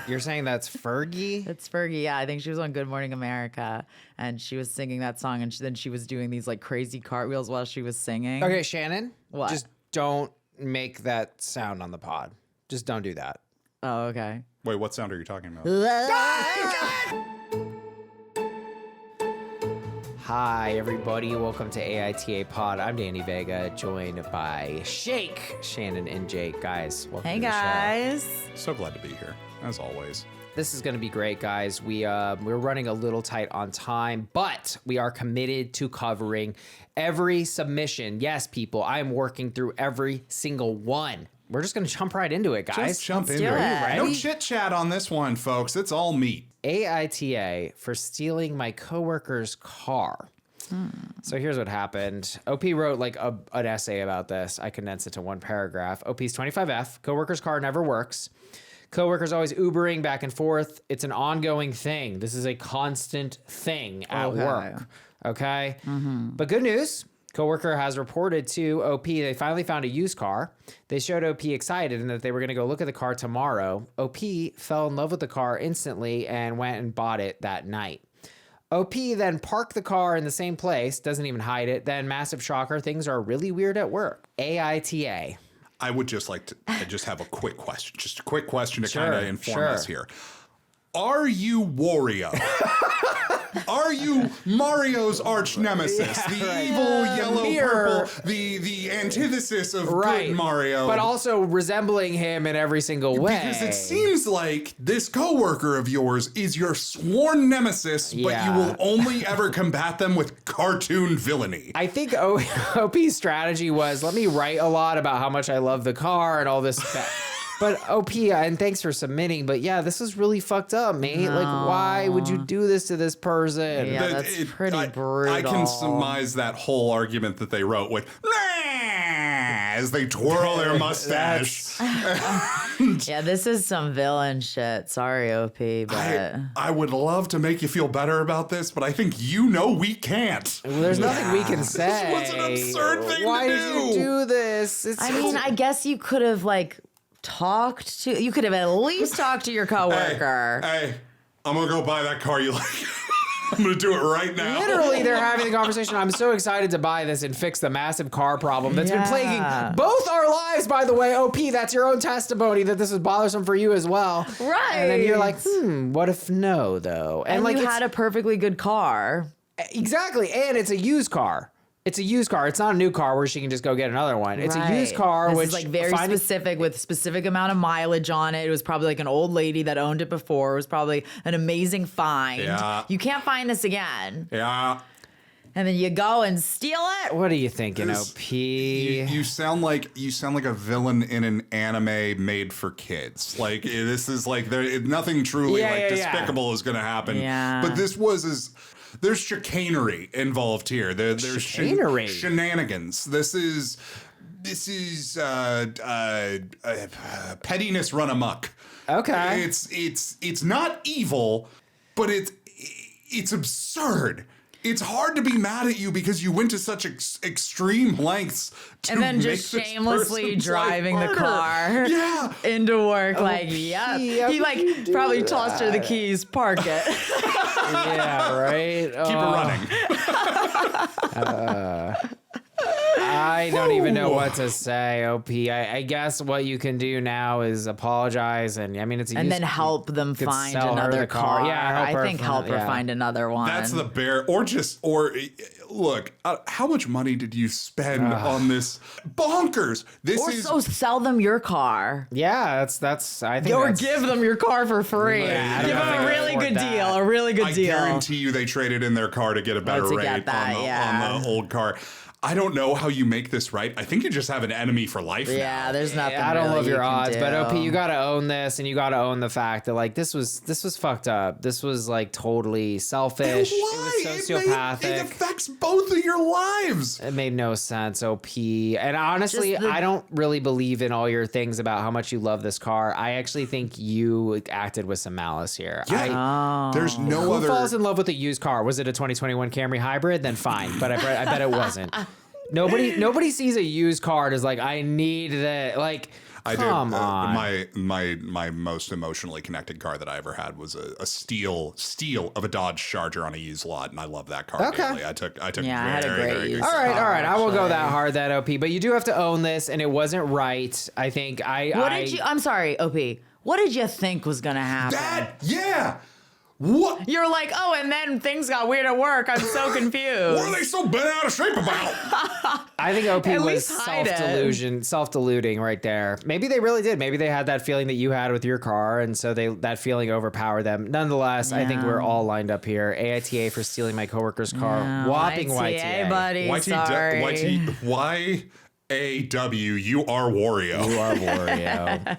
You're saying that's Fergie? It's Fergie. Yeah, I think she was on Good Morning America, and she was singing that song, and then she was doing these like crazy cartwheels while she was singing. Okay, Shannon. What? Just don't make that sound on the pod. Just don't do that. Oh, okay. Wait, what sound are you talking about? Hi, everybody. Welcome to AITA Pod. I'm Danny Vega, joined by Shake, Shannon, and Jake. Guys, welcome Hey to the show. guys. So glad to be here, as always. This is going to be great, guys. We're running a little tight on time, but we are committed to covering every submission. Yes, people, I am working through every single one. We're just going to jump right into it, guys. Just jump Let's into do it. it. No chit chat on this one, folks. It's all meat. AITA for stealing my coworker's car. So here's what happened. OP wrote like an essay about this. I condensed it to one paragraph. OP's 25F. Coworker's car never works. Coworker's always Ubering back and forth. It's an ongoing thing. This is a constant thing at work. Okay? But good news. Coworker has reported to OP they finally found a used car. They showed OP excited and that they were going to go look at the car tomorrow. OP fell in love with the car instantly and went and bought it that night. OP then parked the car in the same place, doesn't even hide it. Then, massive shocker, things are really weird at work. AITA. I would just like to just have a quick question. Just a quick question to Sure, kind of inform sure. us here. Are you Wario? Are you Mario's arch nemesis? The evil yellow Mirror. purple, the antithesis of Right. good Mario. But also resembling him in every single way. Because it seems like this coworker of yours is your sworn nemesis, but Yeah. you will only ever combat them with cartoon villainy. I think OP's strategy was, let me write a lot about how much I love the car and all this stuff. But OP, and thanks for submitting, but yeah, this is really fucked up, mate. No. Like, why would you do this to this person? Yeah, that's pretty brutal. I can surmise that whole argument that they wrote with as they twirl their mustache. Yeah, this is some villain shit. Sorry, OP, but I would love to make you feel better about this, but I think you know we can't. Well, there's nothing we can say. was an absurd thing to Why did do. you do this? It's I mean, I guess you could have you could have at least talked to your coworker. Hey, I'm gonna go buy that car you like. I'm gonna do it right now. Literally, they're having the conversation. I'm so excited to buy this and fix the massive car problem that's been Yeah. plaguing both our lives, by the way. OP, that's your own testimony that this is bothersome for you as well. Right. And then you're like, what if no, though? And like, you it's- had a perfectly good car. Exactly, and it's a used car. It's a used car. It's not a new car where she can just go get another one. It's a used Right. car, This which is like very specific with specific amount of mileage on it. It was probably like an old lady that owned it before. It was probably an amazing find. Yeah. You can't find this again. Yeah. And then you go and steal it. What are you thinking, This- OP? You sound like a villain in an anime made for kids. Like this is like nothing truly Yeah. despicable is going to happen. Yeah. But this was there's chicanery involved here. There's Chicanery? shenanigans. This is pettiness run amok. Okay. It's not evil, but it's absurd. It's hard to be mad at you because you went to such extreme lengths to And then make just this shamelessly person's driving life the harder. car Yeah. into work. Yep. He probably tossed her the keys, park it. Yeah, right? Keep it running. I don't even know what to say, OP. I guess what you can do now is apologize, and I mean it's a And used- then help them could find sell her another the car. car. Yeah, help I her think find- help her yeah. find another one. That's the bare, or look, how much money did you spend on this bonkers? This Or is so sell them your car. Yeah, that's. I think. Or that's, give them your car for free. Yeah, I Give don't them know a if I really can good afford deal. that. A really good I deal. guarantee you they traded in their car to get a better to rate get that, on the old car. I don't know how you make this right. I think you just have an enemy for life Yeah, now. there's nothing. I don't really love you your can odds, but OP, do. you gotta own this, and you gotta own the fact that like this was fucked up. This was like totally selfish. Why? It was sociopathic. It affects both of your lives. It made no sense, OP. And honestly, Just the- I don't really believe in all your things about how much you love this car. I actually think you acted with some malice here. Yeah. There's no Who other. falls in love with a used car? Was it a 2021 Camry hybrid? Then fine, but I bet it wasn't. Nobody sees a used car and is like, I need that. Like, Come on. My most emotionally connected car that I ever had was a steal of a Dodge Charger on a used lot, and I love that car dearly. I took Yeah, I had a great very used good All care. right. I won't go actually. that hard, that OP. But you do have to own this, and it wasn't right. I think I'm sorry, OP. What did you think was gonna happen? What? You're like, oh, and then things got weird at work. I'm so confused. What are they so bent out of shape about? I think OP At was least hide it. self-deluding right there. Maybe they really did. Maybe they had that feeling that you had with your car, and so that feeling overpowered them. Nonetheless, I think we're all lined up here. AITA for stealing my coworker's car. Whopping YTA. buddy. Sorry. YAW, you are Wario. You are Wario.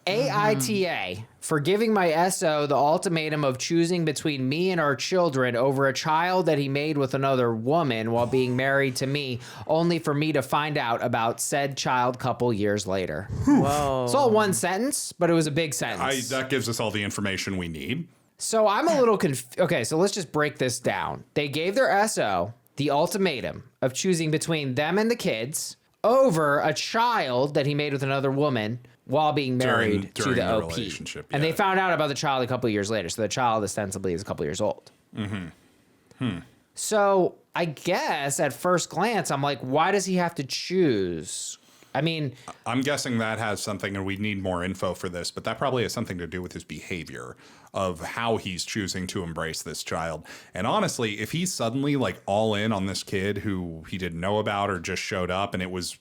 AITA for giving my SO the ultimatum of choosing between me and our children over a child that he made with another woman while being married to me, only for me to find out about said child couple years later. Whoa. It's all one sentence, but it was a big sentence. That gives us all the information we need. So I'm a little confused. Okay, so let's just break this down. They gave their SO the ultimatum of choosing between them and the kids over a child that he made with another woman while being married During to the the OP. relationship, And yeah. they found out about the child a couple of years later. So the child ostensibly is a couple years old. So I guess at first glance, I'm like, why does he have to choose? I mean, I'm guessing that has something, and we need more info for this, but that probably has something to do with his behavior of how he's choosing to embrace this child. And honestly, if he's suddenly like all in on this kid who he didn't know about or just showed up, and it was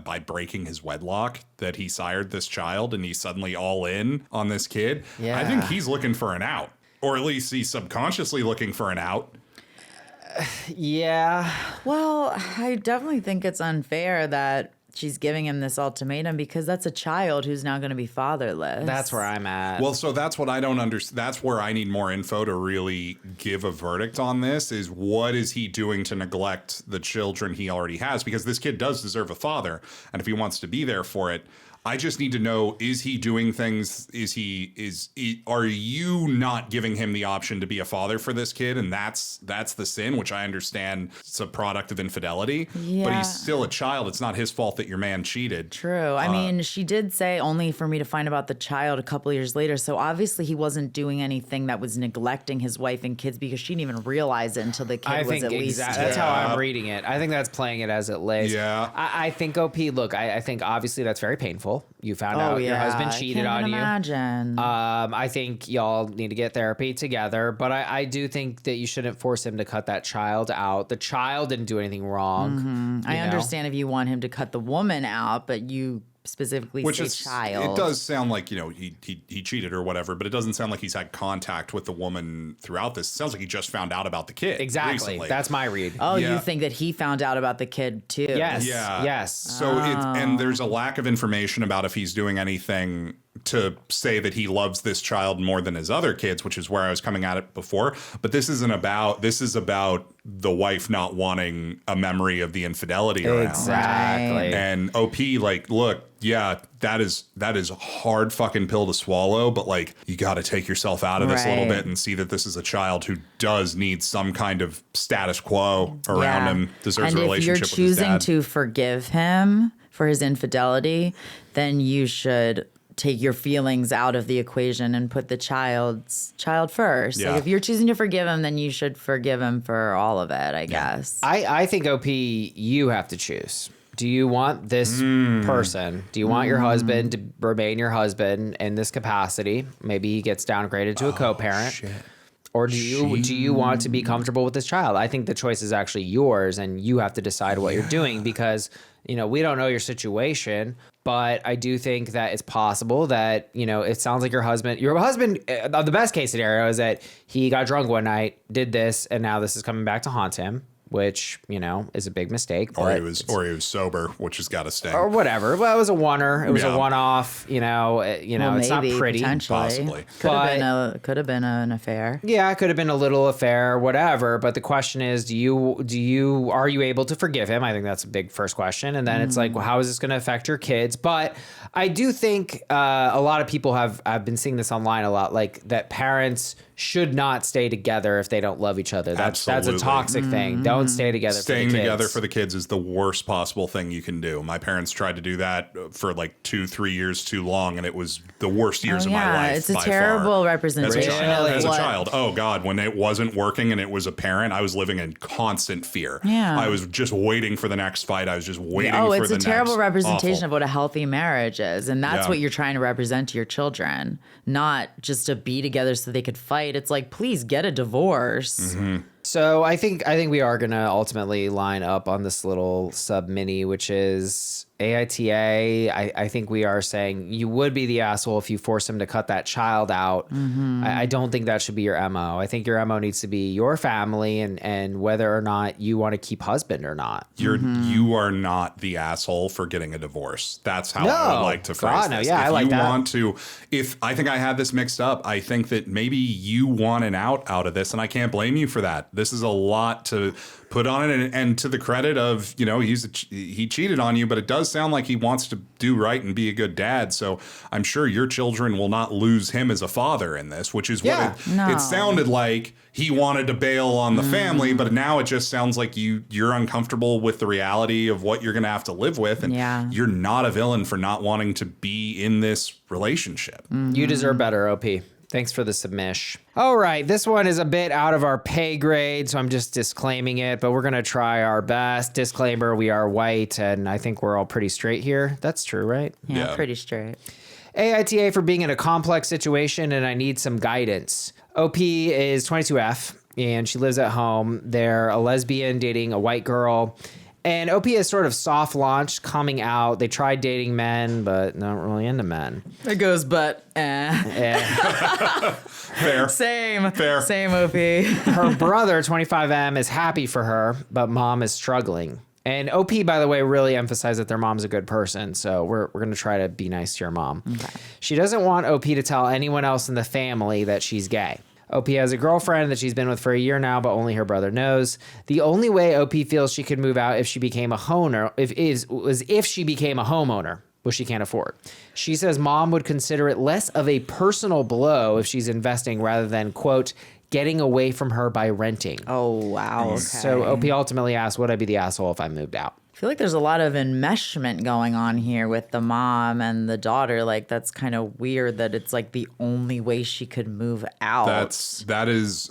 by breaking his wedlock that he sired this child, and he's suddenly all in on this kid, I think Yeah. he's looking for an out, or at least he's subconsciously looking for an out. yeah. Well, I definitely think it's unfair that she's giving him this ultimatum because that's a child who's now going to be fatherless. That's where I'm at. Well, so that's what I don't understand. That's where I need more info to really give a verdict on this, is what is he doing to neglect the children he already has? Because this kid does deserve a father. And if he wants to be there for it, I just need to know, is he doing things? Are you not giving him the option to be a father for this kid? And that's the sin, which I understand it's a product of infidelity, but Yeah. he's still a child. It's not his fault that your man cheated. True. I mean, she did say only for me to find about the child a couple years later. So obviously he wasn't doing anything that was neglecting his wife and kids because she didn't even realize it until the kid I was think at least that's how I'm reading it. I think that's playing it as it lays. Yeah. I think OP. Look, I think obviously that's very painful. You found out your husband cheated I on can't you. imagine. I think y'all need to get therapy together, but I do think that you shouldn't force him to cut that child out. The child didn't do anything wrong. I you know? understand if you want him to cut the woman out, but you specifically Which say is, child. it does sound like, he cheated or whatever, but it doesn't sound like he's had contact with the woman throughout this. It sounds like he just found out about the kid. Exactly. Recently. That's my read. Oh, Yeah. you think that he found out about the kid too? Yes. Yeah. Yes. So and there's a lack of information about if he's doing anything to say that he loves this child more than his other kids, which is where I was coming at it before. But this is about the wife not wanting a memory of the infidelity around. Exactly. And OP, like, look, yeah, that is a hard fucking pill to swallow, but like, you got to take yourself out of this a little Right. bit and see that this is a child who does need some kind of status quo around him, deserves and a relationship if you're with his choosing dad. to forgive him for his infidelity, then you should take your feelings out of the equation and put the child first. Yeah. Like if you're choosing to forgive him, then you should forgive him for all of it, I guess. I think OP, you have to choose. Do you want this person? Do you want your husband to remain your husband in this capacity? Maybe he gets downgraded to a co-parent. Or do you want to be comfortable with this child? I think the choice is actually yours, and you have to decide what you're doing because, we don't know your situation, but I do think that it's possible that, it sounds like your husband, the best case scenario is that he got drunk one night, did this, and now this is coming back to haunt him, which, is a big mistake. Or but he was sober, which has got to stay. or whatever. Well, it was a oneer. It was Yeah. a one-off. Well, It's not maybe, pretty. potentially. Possibly. Could have been an affair. Yeah, it could have been a little affair, whatever. But the question is, are you able to forgive him? I think that's a big first question. And then it's like, well, how is this going to affect your kids? But I do think a lot of people have been seeing this online a lot, like that parents should not stay together if they don't love each other. That's a Absolutely. toxic thing. Don't stay together. Staying for the kids. together for the kids is the worst possible thing you can do. My parents tried to do that for like 2-3 years too long, and it was the worst years of my life. It's a by terrible far. representation As a of what- child, oh God, when it wasn't working and it was apparent, I was living in constant fear. Yeah. I was just waiting for the next fight. I was just waiting for Oh, the it's next. a terrible representation Awful. of what a healthy marriage is. And that's Yeah. what you're trying to represent to your children, not just to be together so they could fight. It's like, please get a divorce. Mm-hmm. So I think we are gonna ultimately line up on this little sub mini, which is AITA. I think we are saying you would be the asshole if you force him to cut that child out. I don't think that should be your MO. I think your MO needs to be your family and whether or not you want to keep husband or not. You are not the asshole for getting a divorce. That's how I would like to phrase God, no, this. yeah, if I like you that. want to, if I think I had this mixed up, I think that maybe you want an out of this, and I can't blame you for that. This is a lot to put on it, and to the credit of, you know, he cheated on you, but it does sound like he wants to do right and be a good dad. So I'm sure your children will not lose him as a father in this, which is what it sounded like. He wanted to bail on the family, but now it just sounds like you're uncomfortable with the reality of what you're going to have to live with, and you're not a villain for not wanting to be in this relationship. You deserve better, OP. Thanks for the submission. All right, this one is a bit out of our pay grade, so I'm just disclaiming it, but we're going to try our best. Disclaimer, we are white, and I think we're all pretty straight here. That's true, right? Yeah, pretty straight. AITA for being in a complex situation, and I need some guidance. OP is 22F, and she lives at home. They're a lesbian dating a white girl. And OP is sort of soft launched, coming out. They tried dating men, but not really into men. It goes, but Fair. same. Fair. Same OP. Her brother, 25M, is happy for her, but mom is struggling. And OP, by the way, really emphasized that their mom's a good person. So we're going to try to be nice to your mom. Okay. She doesn't want OP to tell anyone else in the family that she's gay. OP has a girlfriend that she's been with for a year now, but only her brother knows. The only way OP feels she could move out if she became a homeowner, if she became a homeowner, which she can't afford. She says mom would consider it less of a personal blow if she's investing rather than, quote, getting away from her by renting. Oh, wow. Okay. So OP ultimately asked, would I be the asshole if I moved out? I feel like there's a lot of enmeshment going on here with the mom and the daughter. Like, that's kind of weird that it's like the only way she could move out. That is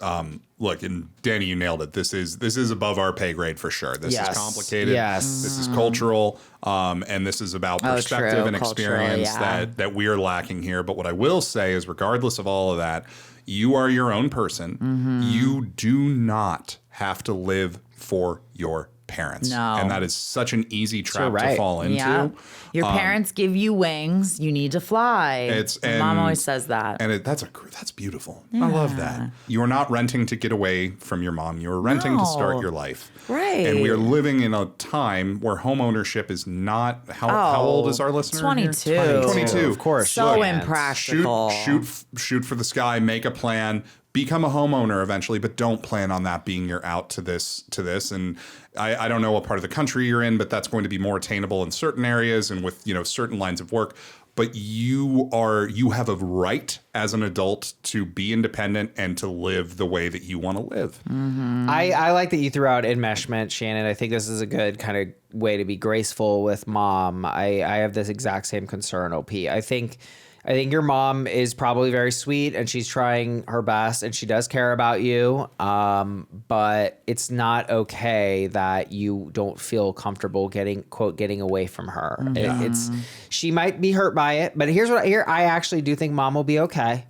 look, and Danny, you nailed it. This is above our pay grade for sure. This is complicated. Yes. This is cultural, and this is about perspective true. and experience that we are lacking here. But what I will say is, regardless of all of that, you are your own person. You do not have to live for your parents. No. And that is such an easy trap right. to fall into. Yeah. Your parents give you wings. You need to fly. Mom always says that. And that's beautiful. I love that. You are not renting to get away from your mom. You are renting to start your life. Right. And we are living in a time where home ownership is not. How old is our listener? 22. Here? 22. Of course. So Look, impractical. Shoot for the sky. Make a plan. Become a homeowner eventually, but don't plan on that being your out to this. And I don't know what part of the country you're in, but that's going to be more attainable in certain areas and with certain lines of work. But you have a right as an adult to be independent and to live the way that you want to live. Mm-hmm. I like that you threw out enmeshment, Shannon. I think this is a good kind of way to be graceful with mom. I have this exact same concern, OP. I think your mom is probably very sweet and she's trying her best and she does care about you. But it's not okay that you don't feel comfortable getting away from her. Mm-hmm. She might be hurt by it, but I actually do think mom will be okay.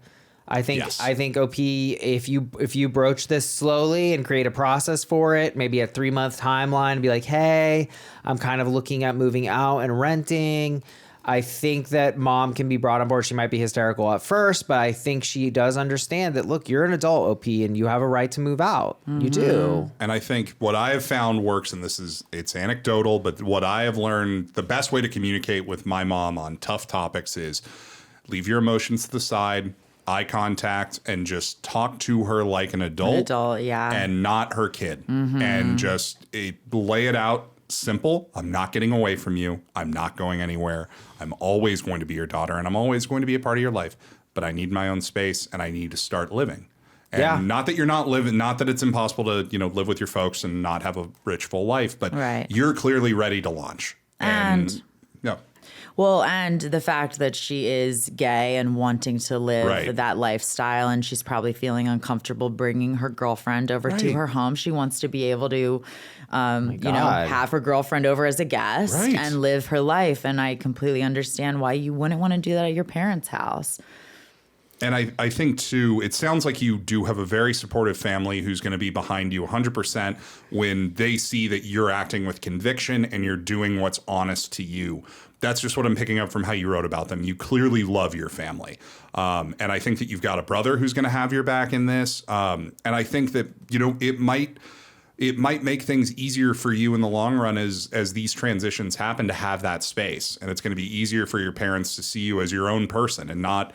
I think OP, if you broach this slowly and create a process for it, maybe a 3-month timeline, be like, hey, I'm kind of looking at moving out and renting. I think that mom can be brought on board. She might be hysterical at first, but I think she does understand that, look, you're an adult, OP, and you have a right to move out. Mm-hmm. You do. And I think what I have found works, and it's anecdotal, but what I have learned, the best way to communicate with my mom on tough topics is leave your emotions to the side, eye contact, and just talk to her like an adult. And not her kid. Mm-hmm. And just lay it out. Simple. I'm not getting away from you. I'm not going anywhere. I'm always going to be your daughter and I'm always going to be a part of your life, but I need my own space and I need to start living. And Yeah. not that you're not living, not that it's impossible to, live with your folks and not have a rich, full life, but Right. you're clearly ready to launch. And no. Well, and the fact that she is gay and wanting to live Right. that lifestyle, and she's probably feeling uncomfortable bringing her girlfriend over to Right. her home. She wants to be able to, God. have her girlfriend over as a guest Right. and live her life. And I completely understand why you wouldn't want to do that at your parents' house. And I think, too, it sounds like you do have a very supportive family who's going to be behind you 100% when they see that you're acting with conviction and you're doing what's honest to you. That's just what I'm picking up from how you wrote about them. You clearly love your family. And I think that you've got a brother who's going to have your back in this. And I think that, it might make things easier for you in the long run as these transitions happen to have that space. And it's going to be easier for your parents to see you as your own person and not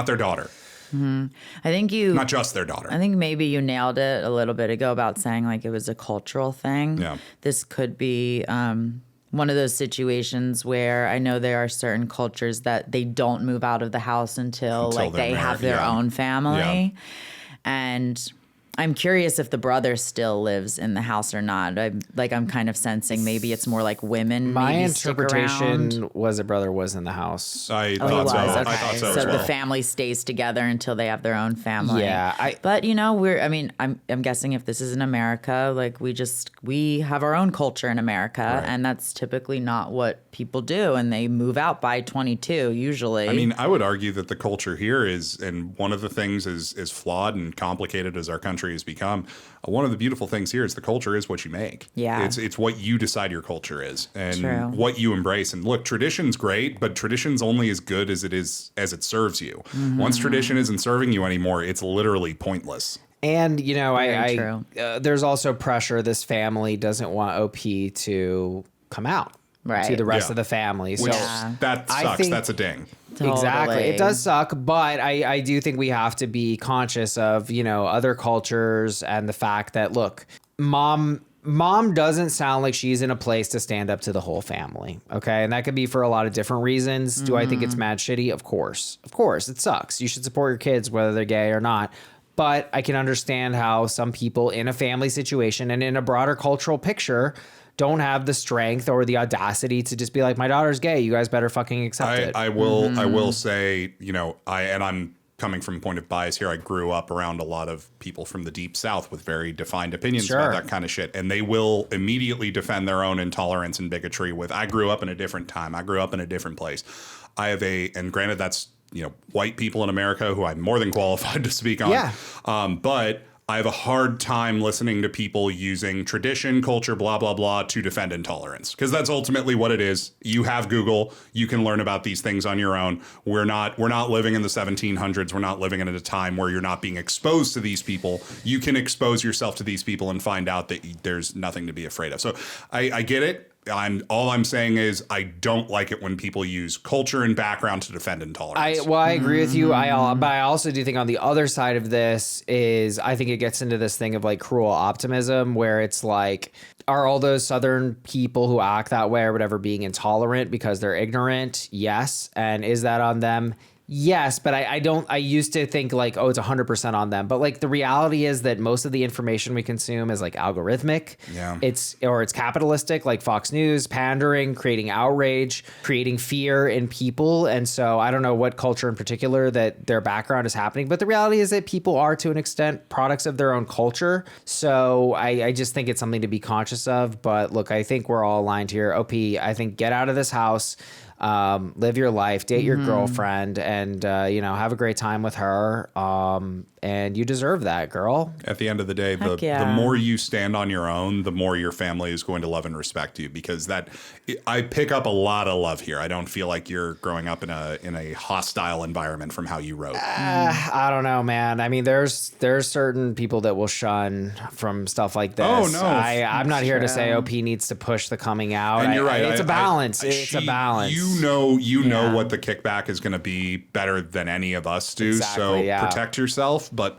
their daughter. I think Not just their daughter. I think maybe you nailed it a little bit ago about saying like it was a cultural thing. Yeah. This could be one of those situations where I know there are certain cultures that they don't move out of the house until like they're they have married, their yeah. own family. Yeah. And I'm curious if the brother still lives in the house or not. I'm kind of sensing maybe it's more like women. My maybe stick around. interpretation was a brother was in the house. I Oh, he thought was. so. Okay. I thought so, So as well. the family stays together until they have their own family. Yeah, but I'm guessing if this is in America, like we have our own culture in America, and that's typically not what people do, and they move out by 22 usually. I mean, I would argue that the culture here is, and one of the things is flawed and complicated as our country has become. One of the beautiful things here is the culture is what you make. Yeah. It's what you decide your culture is and True. what you embrace. And look, tradition's great, but tradition's only as good as it serves you. Once tradition isn't serving you anymore, it's literally pointless. And Very true. There's also pressure. This family doesn't want OP to come out Right. to the rest Yeah. of the family. Which So that I sucks. think- That's a ding. exactly, Totally. it does suck, but I do think we have to be conscious of other cultures and the fact that look, mom doesn't sound like she's in a place to stand up to the whole family. Okay. And that could be for a lot of different reasons. Do I think it's mad shitty? Of course. It sucks. You should support your kids, whether they're gay or not. But I can understand how some people in a family situation and in a broader cultural picture don't have the strength or the audacity to just be like, my daughter's gay. You guys better fucking accept it. I will say, I'm coming from a point of bias here. I grew up around a lot of people from the deep South with very defined opinions about that kind of shit. And they will immediately defend their own intolerance and bigotry with, I grew up in a different time. I grew up in a different place. And granted, that's, white people in America who I'm more than qualified to speak on. Yeah. But I have a hard time listening to people using tradition, culture, blah, blah, blah to defend intolerance, because that's ultimately what it is. You have Google. You can learn about these things on your own. We're not living in the 1700s. We're not living in a time where you're not being exposed to these people. You can expose yourself to these people and find out that there's nothing to be afraid of. So I get it. All I'm saying is I don't like it when people use culture and background to defend intolerance. I agree with you. But I also do think on the other side of this is I think it gets into this thing of like cruel optimism where it's like, are all those Southern people who act that way or whatever being intolerant because they're ignorant? Yes. And is that on them? Yes, but I used to think like, oh, it's 100% on them. But like the reality is that most of the information we consume is like algorithmic. Yeah. It's capitalistic, like Fox News, pandering, creating outrage, creating fear in people. And so I don't know what culture in particular that their background is happening. But the reality is that people are to an extent products of their own culture. So I just think it's something to be conscious of. But look, I think we're all aligned here. OP, I think get out of this house. Live your life, date your girlfriend, and have a great time with her. And you deserve that, girl. At the end of the day, Heck the yeah. more you stand on your own, the more your family is going to love and respect you, because I pick up a lot of love here. I don't feel like you're growing up in a hostile environment from how you wrote. I don't know, man. I mean, there's certain people that will shun from stuff like this. Oh, no. I'm not here to say True. OP needs to push the coming out. And you're right. It's a balance. It's a balance. You know Yeah. what the kickback is going to be better than any of us do. Exactly, so yeah. protect yourself. But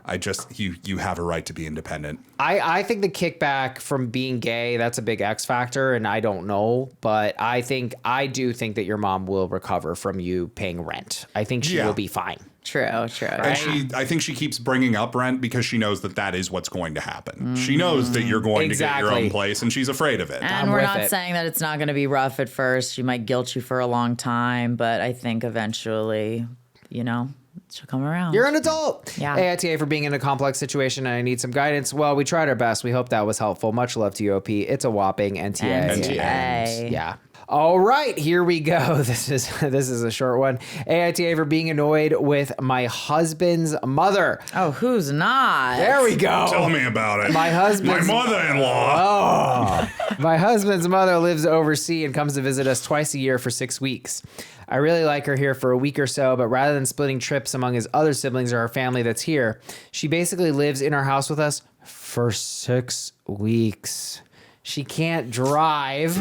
you have a right to be independent. I think the kickback from being gay, that's a big X factor, and I don't know, but I do think that your mom will recover from you paying rent. I think she Yeah. will be fine. True. And I think she keeps bringing up rent because she knows that is what's going to happen. She knows that you're going to get your own place, and she's afraid of it. And we're not saying that it's not going to be rough at first. She might guilt you for a long time, but I think eventually, she'll come around. You're an adult. Yeah. AITA for being in a complex situation and I need some guidance. Well, we tried our best. We hope that was helpful. Much love to you, OP. It's a whopping NTA. NTA. Yeah. All right, here we go. This is a short one. AITA for being annoyed with my husband's mother. Oh, who's not? There we go. Tell me about it. My mother-in-law. My husband's mother lives overseas and comes to visit us twice a year for 6 weeks. I really like her here for a week or so, but rather than splitting trips among his other siblings or our family that's here, she basically lives in our house with us for 6 weeks. She can't drive,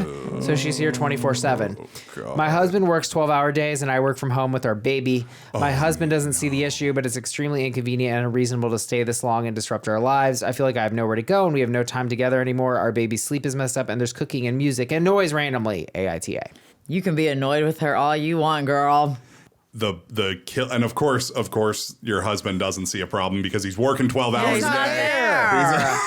so she's here 24/7. My husband works 12-hour days, and I work from home with our baby. My husband doesn't see the issue, but it's extremely inconvenient and unreasonable to stay this long and disrupt our lives. I feel like I have nowhere to go, and we have no time together anymore. Our baby's sleep is messed up, and there's cooking and music and noise randomly. AITA. You can be annoyed with her all you want, girl. The kill, and of course, your husband doesn't see a problem because he's working 12 hours a day.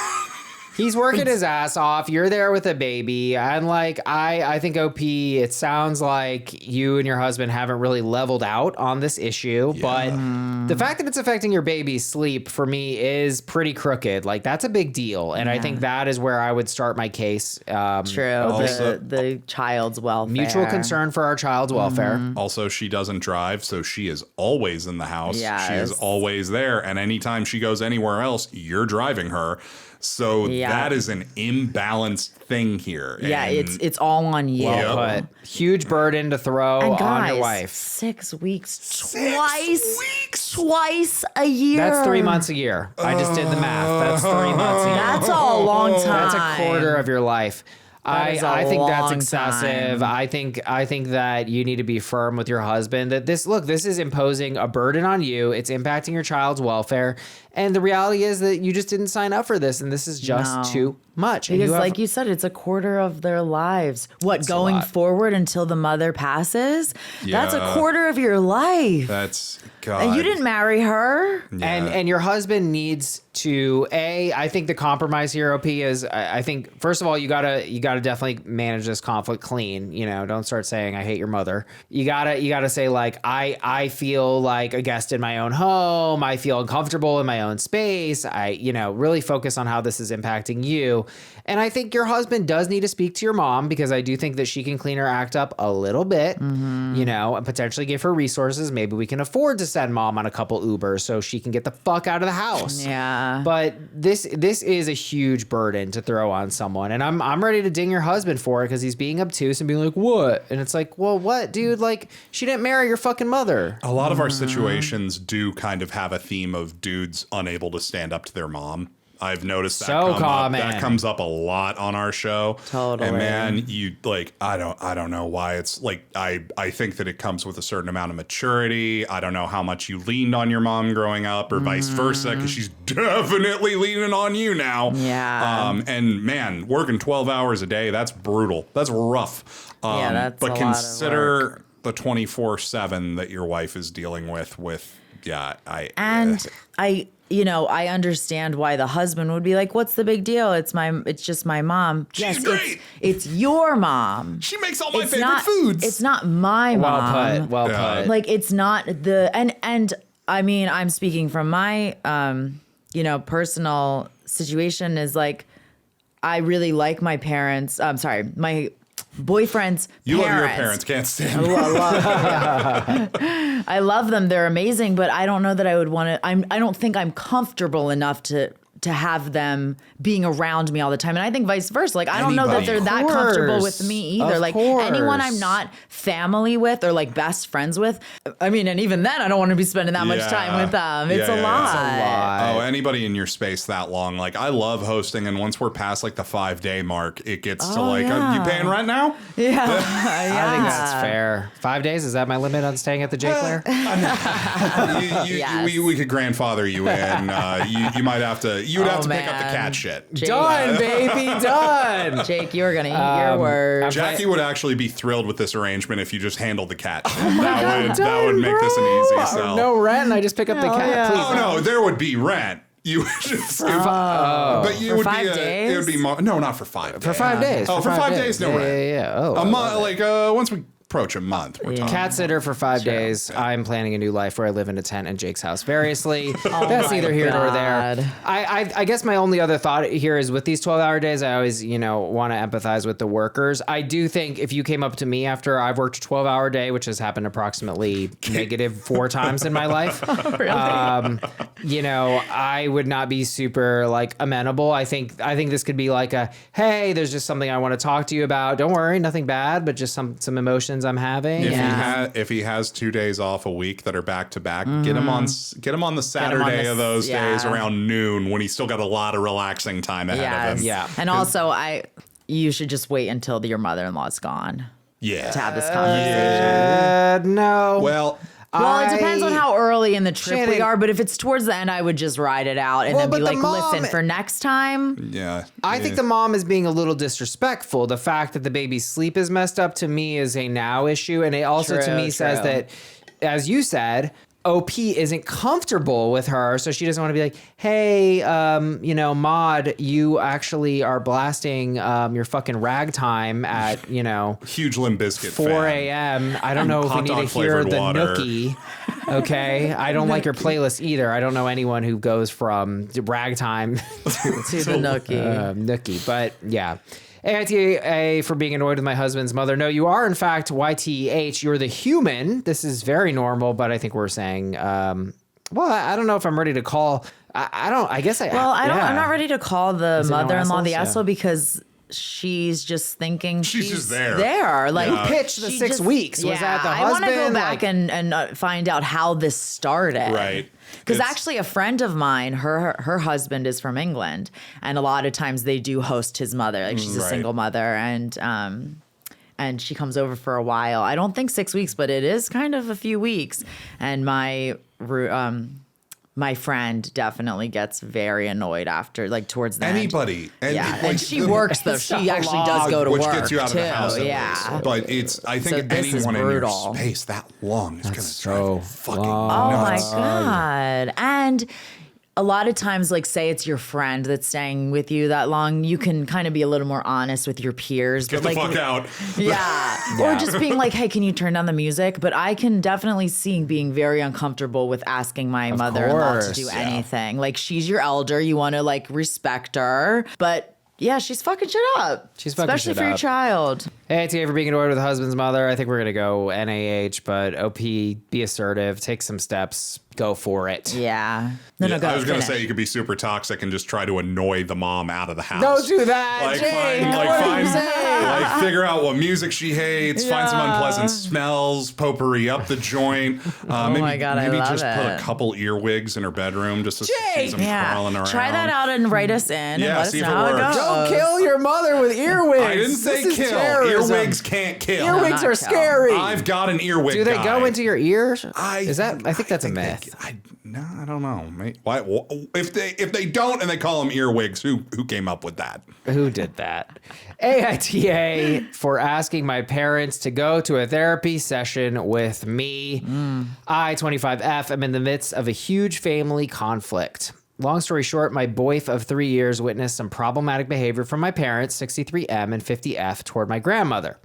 He's working his ass off. You're there with a baby. And I think OP, it sounds like you and your husband haven't really leveled out on this issue. Yeah. But the fact that it's affecting your baby's sleep for me is pretty crooked. That's a big deal. And I think that is where I would start my case. True. The child's welfare. Mutual concern for our child's welfare. Also, she doesn't drive, so she is always in the house. Yes. She is always there. And anytime she goes anywhere else, you're driving her. So that is an imbalanced thing here. Yeah, it's all on you. Well put. Huge burden to throw on your wife. 6 weeks, twice a year. That's 3 months a year. I just did the math. That's 3 months a year. That's a long time. That's a quarter of your life. I think that's excessive. Time. I think that you need to be firm with your husband that this is imposing a burden on you. It's impacting your child's welfare. And the reality is that you just didn't sign up for this, and this is just too much. Because like you said, it's a quarter of their lives. What, going forward until the mother passes? Yeah. That's a quarter of your life. That's God. And you didn't marry her. Yeah. And your husband needs to I think the compromise here, OP, is I think first of all you gotta definitely manage this conflict clean. Don't start saying I hate your mother. You gotta say I feel like a guest in my own home. I feel uncomfortable in my own space. I really focus on how this is impacting you. And I think your husband does need to speak to your mom because I do think that she can clean her act up a little bit, and potentially give her resources. Maybe we can afford to send mom on a couple Ubers so she can get the fuck out of the house. Yeah. But this is a huge burden to throw on someone. And I'm ready to ding your husband for it because he's being obtuse and being like, what? And it's like, well, what, dude? She didn't marry your fucking mother. A lot of our situations do kind of have a theme of dudes unable to stand up to their mom. I've noticed that that comes up a lot on our show. Totally. And man, you I don't know why it's I think that it comes with a certain amount of maturity. I don't know how much you leaned on your mom growing up or vice versa, because she's definitely leaning on you now. Yeah. And man, working 12 hours a day, that's brutal. That's rough. That's but a consider lot of work. the 24/7 that your wife is dealing with I understand why the husband would be like, what's the big deal? It's just my mom. She's great. It's your mom. She makes all my favorite foods. It's not my mom. Well put. It's not and I mean, I'm speaking from my, personal situation is I really like my parents. I'm sorry, my boyfriend's you parents. love your parents, can't stand them. I love them. They're amazing, but I don't know that I would want to. I don't think I'm comfortable enough to have them being around me all the time. And I think vice versa. I don't know that they're that comfortable with me either. Anyone I'm not family with or best friends with. I mean, and even then I don't want to be spending that much time with them. It's a lot. It's a lot. Oh, anybody in your space that long. I love hosting, and once we're past the 5-day mark, it gets to you paying rent now? Yeah. I think that's fair. 5 days, is that my limit on staying at the J. Claire? We could grandfather you in. You might have to you'd have to pick up the cat shit. Done, baby, done. Jake, you're going to eat your words. Jackie would actually be thrilled with this arrangement if you just handled the cat shit. That would make this an easy sell. No rent, and I just pick up the cat. yeah. Please. Oh no, there would be rent. You just, but you For would 5 be days? it would be no, not for 5 days. For 5 days. Oh, for 5 days, no rent. Yeah. Oh, A month, like once we approach a month, we're talking. Cat sitter for 5 days. I'm planning a new life where I live in a tent in Jake's house variously. That's neither here nor there. God. I guess my only other thought here is with these 12-hour days, I always, want to empathize with the workers. I do think if you came up to me after I've worked a 12-hour day, which has happened approximately negative 4 times in my life, I would not be super amenable. I think this could be like a, hey, there's just something I want to talk to you about. Don't worry, nothing bad, but just some emotions I'm having. If he has 2 days off a week that are back to back, get him on the Saturday of those days around noon when he's still got a lot of relaxing time ahead of him. Yeah. And also, you should just wait until your mother-in-law's gone to have this conversation. No. Well, Well, it depends on how early in the trip we Shannon- are, but if it's towards the end, I would just ride it out and then be but the like, mom- listen, for next time. yeah. I think the mom is being a little disrespectful. The fact that the baby's sleep is messed up to me is a now issue. And it also to me says that, as you said, OP isn't comfortable with her. So she doesn't want to be like, hey, Maud, you actually are blasting your fucking ragtime at, huge Limp Bizkit 4 a.m. I don't know if we Hot need dog to hear flavored the water. nookie. Okay. I don't like your playlist either. I don't know anyone who goes from ragtime To the nookie. nookie. But yeah. AITA for being annoyed with my husband's mother. No, you are in fact YTH. You're the human. This is very normal, but I think we're saying, I don't know if I'm ready to call. I'm not ready to call the mother-in-law the assholes? asshole because she's just thinking She's just there. Like, Yeah. Who pitched the she 6 weeks? Was that the I want husband? to go back and find out how this started. Right. Because It's- actually, a friend of mine, her husband is from England, and a lot of times they do host his mother. Like she's a Right. single mother, and she comes over for a while. I don't think 6 weeks, but it is kind of a few weeks. And my friend definitely gets very annoyed after, towards the end. Anybody. And Yeah, like, and she works though. She actually does go to which work gets you out too. of the house. At Yeah. least. But I So think this is anyone in your brutal. space that long is going to so drive you fucking Oh my nuts. God. And a lot of times, say it's your friend that's staying with you that long, you can kind of be a little more honest with your peers. Get the fuck out. Yeah. Or just being like, hey, can you turn down the music? But I can definitely see being very uncomfortable with asking my mother-in-law to do course, anything. She's your elder. You want to respect her. But yeah, she's fucking shit up. She's fucking Especially shit for your up. child. AITA for being annoyed with the husband's mother. I think we're going to go NAH, but OP, be assertive, take some steps, go for it. Yeah. No, Yeah, go I was going to finish. say you could be super toxic and just try to annoy the mom out of the house. Don't do that, Jake. What are you saying? Figure out what music she hates, find some unpleasant smells, potpourri up the joint. my God, I maybe love just put a it. couple earwigs in her bedroom just to see Jake! them Yeah. crawling around. Try that out and write us in and Yeah, let us see know if it how it works. goes. Don't kill your mother with earwigs. I didn't say This is kill. terrorism. Earwigs can't kill. Earwigs not are kill. scary. I've got an earwig. Do they guy. go into your ears? I think that's a myth. No, I don't know. Why, if they don't and they call them earwigs, who came up with that? Who did that? AITA for asking my parents to go to a therapy session with me. I, 25F, am in the midst of a huge family conflict. Long story short, my boyf of 3 years witnessed some problematic behavior from my parents, 63M and 50F, toward my grandmother,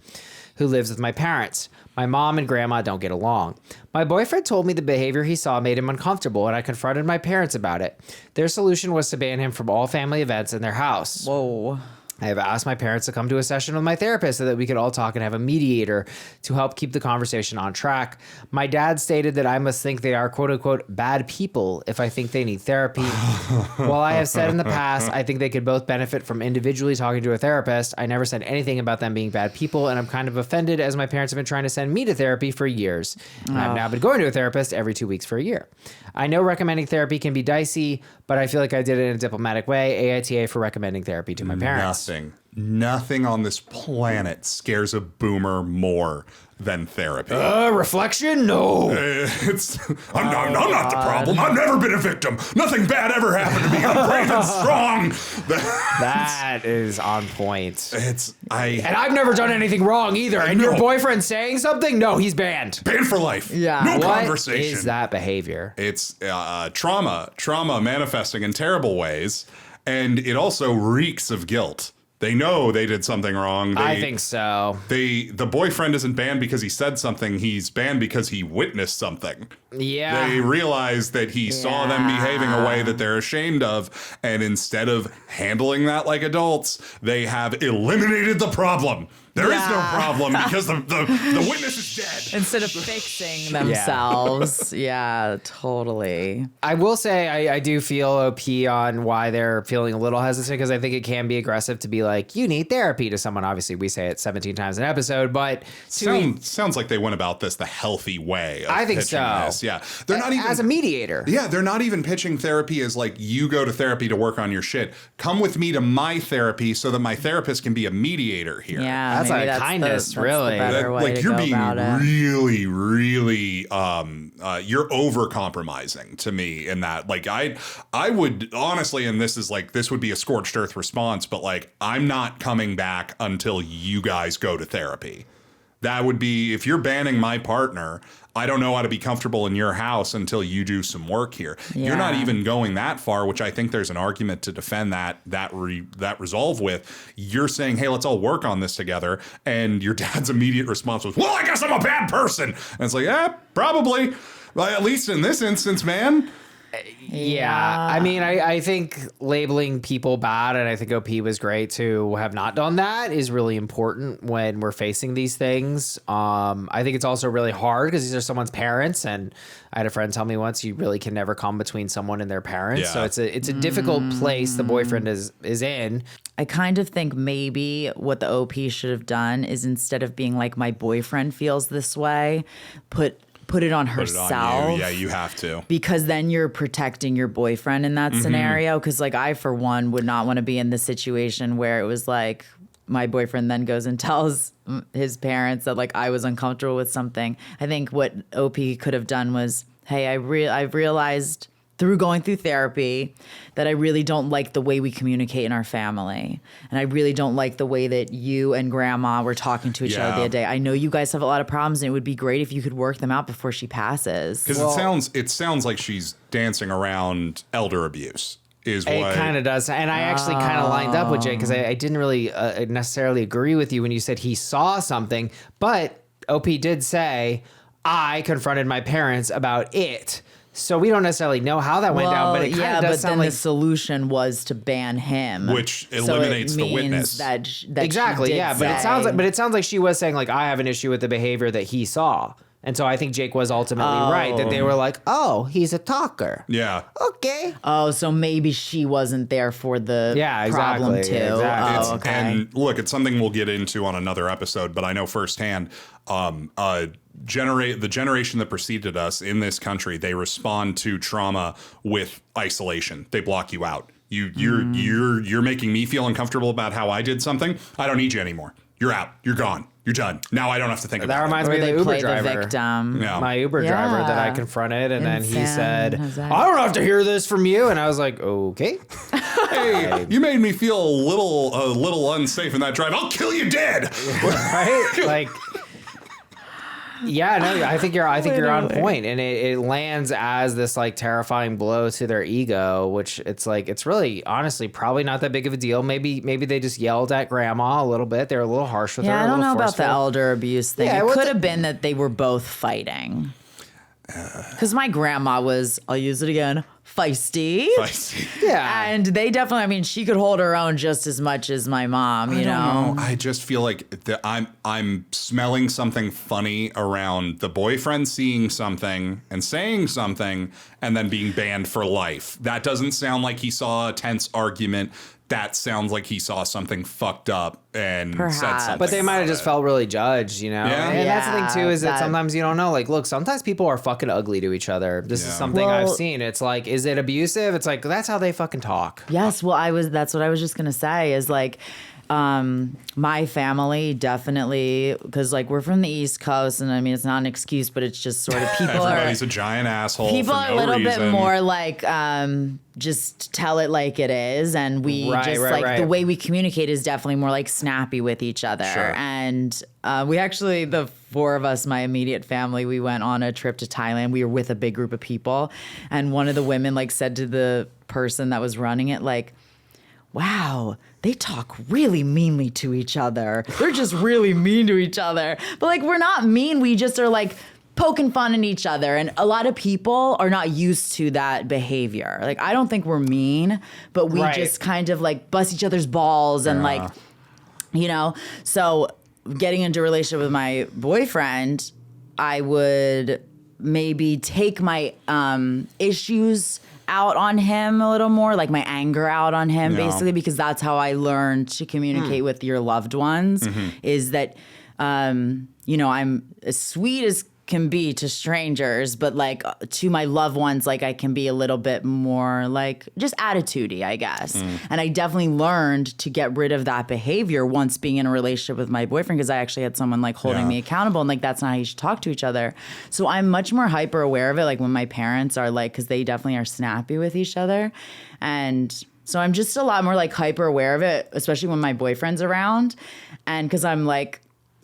who lives with my parents. My mom and grandma don't get along. My boyfriend told me the behavior he saw made him uncomfortable, and I confronted my parents about it. Their solution was to ban him from all family events in their house. Whoa. I have asked my parents to come to a session with my therapist so that we could all talk and have a mediator to help keep the conversation on track. My dad stated that I must think they are quote unquote bad people if I think they need therapy. While I have said in the past, I think they could both benefit from individually talking to a therapist, I never said anything about them being bad people, and I'm kind of offended as my parents have been trying to send me to therapy for years. And I've now been going to a therapist every 2 weeks for a year. I know recommending therapy can be dicey, but I feel like I did it in a diplomatic way. AITA for recommending therapy to my parents. Nothing on this planet scares a boomer more than therapy. Reflection? No. I'm not the problem. I've never been a victim. Nothing bad ever happened to me. I'm brave and strong. That is on point. And I've never done anything wrong either. And your boyfriend saying something? No, he's banned. Banned for life. Yeah. No What conversation. is that behavior? It's trauma manifesting in terrible ways. And it also reeks of guilt. They know they did something wrong. I think so. The boyfriend isn't banned because he said something. He's banned because he witnessed something. Yeah. They realize that he saw them behaving a way that they're ashamed of. And instead of handling that like adults, they have eliminated the problem. There is no problem because the witness is dead. Instead of fixing themselves. Yeah, totally. I will say I do feel OP on why they're feeling a little hesitant, because I think it can be aggressive to be like, you need therapy to someone. Obviously, we say it 17 times an episode, but sounds like they went about this the healthy way. I think so. This. Yeah, they're not even as a mediator. Yeah, they're not even pitching therapy as like, you go to therapy to work on your shit. Come with me to my therapy so that my therapist can be a mediator here. Yeah, That's like kindness, really. Like you're being really, you're over compromising to me in that. Like I would honestly, and this would be a scorched earth response, but like, I'm not coming back until you guys go to therapy. That would be, if you're banning my partner, I don't know how to be comfortable in your house until you do some work here. Yeah. You're not even going that far, which I think there's an argument to defend that resolve with. You're saying, hey, let's all work on this together. And your dad's immediate response was, well, I guess I'm a bad person. And it's like, yeah, probably. Well, at least in this instance, man. Yeah. I mean, I think labeling people bad, and I think OP was great to have not done that, is really important when we're facing these things. I think it's also really hard because these are someone's parents, and I had a friend tell me once, you really can never come between someone and their parents. Yeah. So it's a difficult place the boyfriend is in. I kind of think maybe what the OP should have done is, instead of being like, my boyfriend feels this way, put it on herself. Put it on you. Yeah, you have to. Because then you're protecting your boyfriend in that scenario. Because like, I, for one, would not want to be in the situation where it was like, my boyfriend then goes and tells his parents that like I was uncomfortable with something. I think what OP could have done was, hey, I've realized through going through therapy that I really don't like the way we communicate in our family. And I really don't like the way that you and grandma were talking to each other the other day. I know you guys have a lot of problems, and it would be great if you could work them out before she passes. Because it sounds like she's dancing around elder abuse. It kind of does. And I actually kind of lined up with Jake, because I didn't really necessarily agree with you when you said he saw something. But OP did say, I confronted my parents about it. So we don't necessarily know how that went down, but it kind of does sound like the solution was to ban him, which eliminates the witness. That exactly, yeah. But it sounds like she was saying like, I have an issue with the behavior that he saw. And so I think Jake was ultimately right, that they were like, oh, he's a talker. Yeah. Okay. Oh, so maybe she wasn't there for the problem too. Exactly. Okay. And look, it's something we'll get into on another episode, but I know firsthand, the generation that preceded us in this country, they respond to trauma with isolation. They block you out. You're making me feel uncomfortable about how I did something. I don't need you anymore. You're out. You're gone. You're done. Now I don't have to think about it. That reminds me of the Uber driver. Victim. My Uber driver that I confronted, and then he said, I don't have to hear this from you. And I was like, okay. Hey, you made me feel a little unsafe in that drive. I'll kill you dead. Right? Like, yeah, no, I think you're on point, and it lands as this like terrifying blow to their ego, which it's like, it's really honestly probably not that big of a deal. Maybe they just yelled at grandma a little bit. They're a little harsh with her. Yeah, I don't know forceful. about the elder abuse thing. Yeah, it could have been that they were both fighting. Because my grandma was, I'll use it again, feisty. Yeah. And they definitely, I mean, she could hold her own just as much as my mom, you know? I just feel like I'm smelling something funny around the boyfriend seeing something and saying something and then being banned for life. That doesn't sound like he saw a tense argument. That sounds like he saw something fucked up and said something. But they might have just felt really judged, you know? Yeah. And that's the thing, too, is that sometimes you don't know. Like, look, sometimes people are fucking ugly to each other. This is something I've seen. It's like, is it abusive? It's like, that's how they fucking talk. Yes, well, that's what I was just going to say is like, My family definitely, because like we're from the East Coast, and I mean it's not an excuse, but it's just sort of Everybody's a giant asshole. People for are no a little reason. bit more like just tell it like it is, and we the way we communicate is definitely more like snappy with each other. Sure. And we actually, the four of us, my immediate family, we went on a trip to Thailand. We were with a big group of people, and one of the women like said to the person that was running it, like, wow, they talk really meanly to each other. They're just really mean to each other. But like, we're not mean. We just are like poking fun at each other. And a lot of people are not used to that behavior. Like, I don't think we're mean, but we just kind of like bust each other's balls and like, you know. So getting into a relationship with my boyfriend, I would maybe take my issues out on him a little more, like my anger out on him, basically, because that's how I learned to communicate with your loved ones, is that, you know, I'm as sweet as can be to strangers, but like to my loved ones, like I can be a little bit more like just attitude-y, I guess. And I definitely learned to get rid of that behavior once being in a relationship with my boyfriend, because I actually had someone like holding me accountable, and like that's not how you should talk to each other. So I'm much more hyper aware of it, like when my parents are like, because they definitely are snappy with each other. And so I'm just a lot more like hyper aware of it, especially when my boyfriend's around. And because I'm like,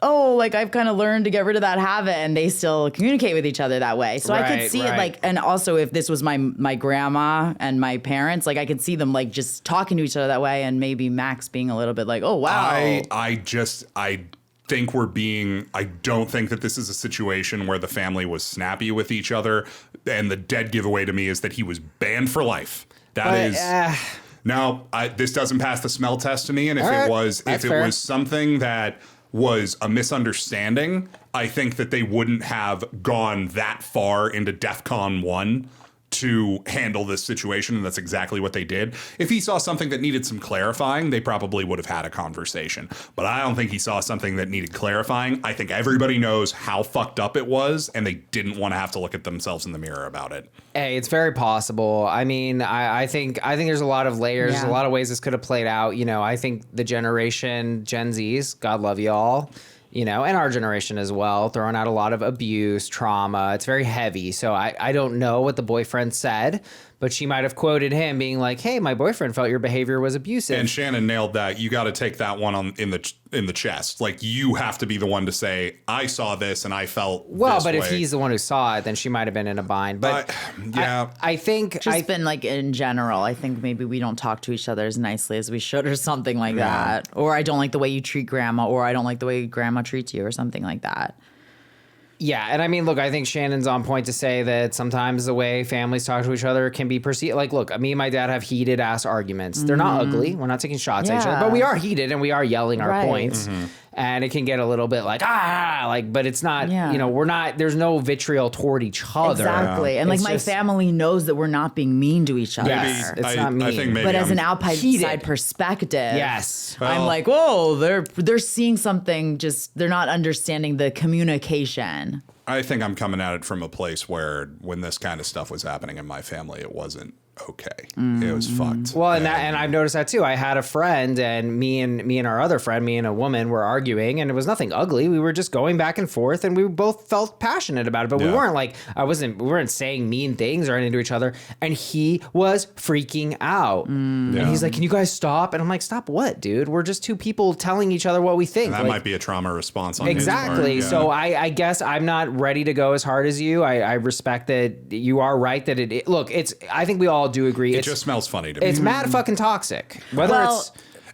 oh, like I've kind of learned to get rid of that habit, and they still communicate with each other that way. So I could see it like, and also if this was my grandma and my parents, like I could see them like just talking to each other that way, and maybe Max being a little bit like, oh, wow. I think I don't think that this is a situation where the family was snappy with each other, and the dead giveaway to me is that he was banned for life. This doesn't pass the smell test to me, and if it was something that was a misunderstanding, I think that they wouldn't have gone that far into DEFCON 1 to handle this situation, and that's exactly what they did. If he saw something that needed some clarifying, they probably would have had a conversation. But I don't think he saw something that needed clarifying. I think everybody knows how fucked up it was, and they didn't want to have to look at themselves in the mirror about it. Hey, it's very possible. I mean, I think there's a lot of layers, a lot of ways this could have played out. You know, I think the generation, Gen Zs, God love y'all, you know, and our generation as well, throwing out a lot of abuse, trauma. It's very heavy. So I don't know what the boyfriend said, but she might have quoted him being like, hey, my boyfriend felt your behavior was abusive. And Shannon nailed that. You got to take that one in the chest. Like, you have to be the one to say, I saw this and I felt this but way. if he's the one who saw it, then she might have been in a bind. But I think just been like in general, I think maybe we don't talk to each other as nicely as we should, or something like that. Or I don't like the way you treat grandma, or I don't like the way grandma treats you, or something like that. Yeah, and I mean, look, I think Shannon's on point to say that sometimes the way families talk to each other can be perceived. Like, look, me and my dad have heated ass arguments. They're not ugly. We're not taking shots at each other, but we are heated and we are yelling our points. And it can get a little bit like, but it's not, you know, there's no vitriol toward each other. Exactly. And like my family knows that we're not being mean to each other. Yes, it's not mean. I think maybe but as an outside perspective, I'm like, whoa, they're seeing something, just they're not understanding the communication. I think I'm coming at it from a place where when this kind of stuff was happening in my family, it wasn't okay. It was fucked. Well, and I've noticed that too. I had a friend, and me and our other friend, me and a woman, were arguing, and it was nothing ugly. We were just going back and forth, and we both felt passionate about it. But we weren't like, we weren't saying mean things or anything to each other. And he was freaking out, and he's like, "Can you guys stop?" And I'm like, "Stop what, dude? We're just two people telling each other what we think." And that like, might be a trauma response on exactly. his part. So I guess I'm not ready to go as hard as you. I respect that you are right that it. Look, I think we all do agree. It just smells funny to me. It's mad fucking toxic.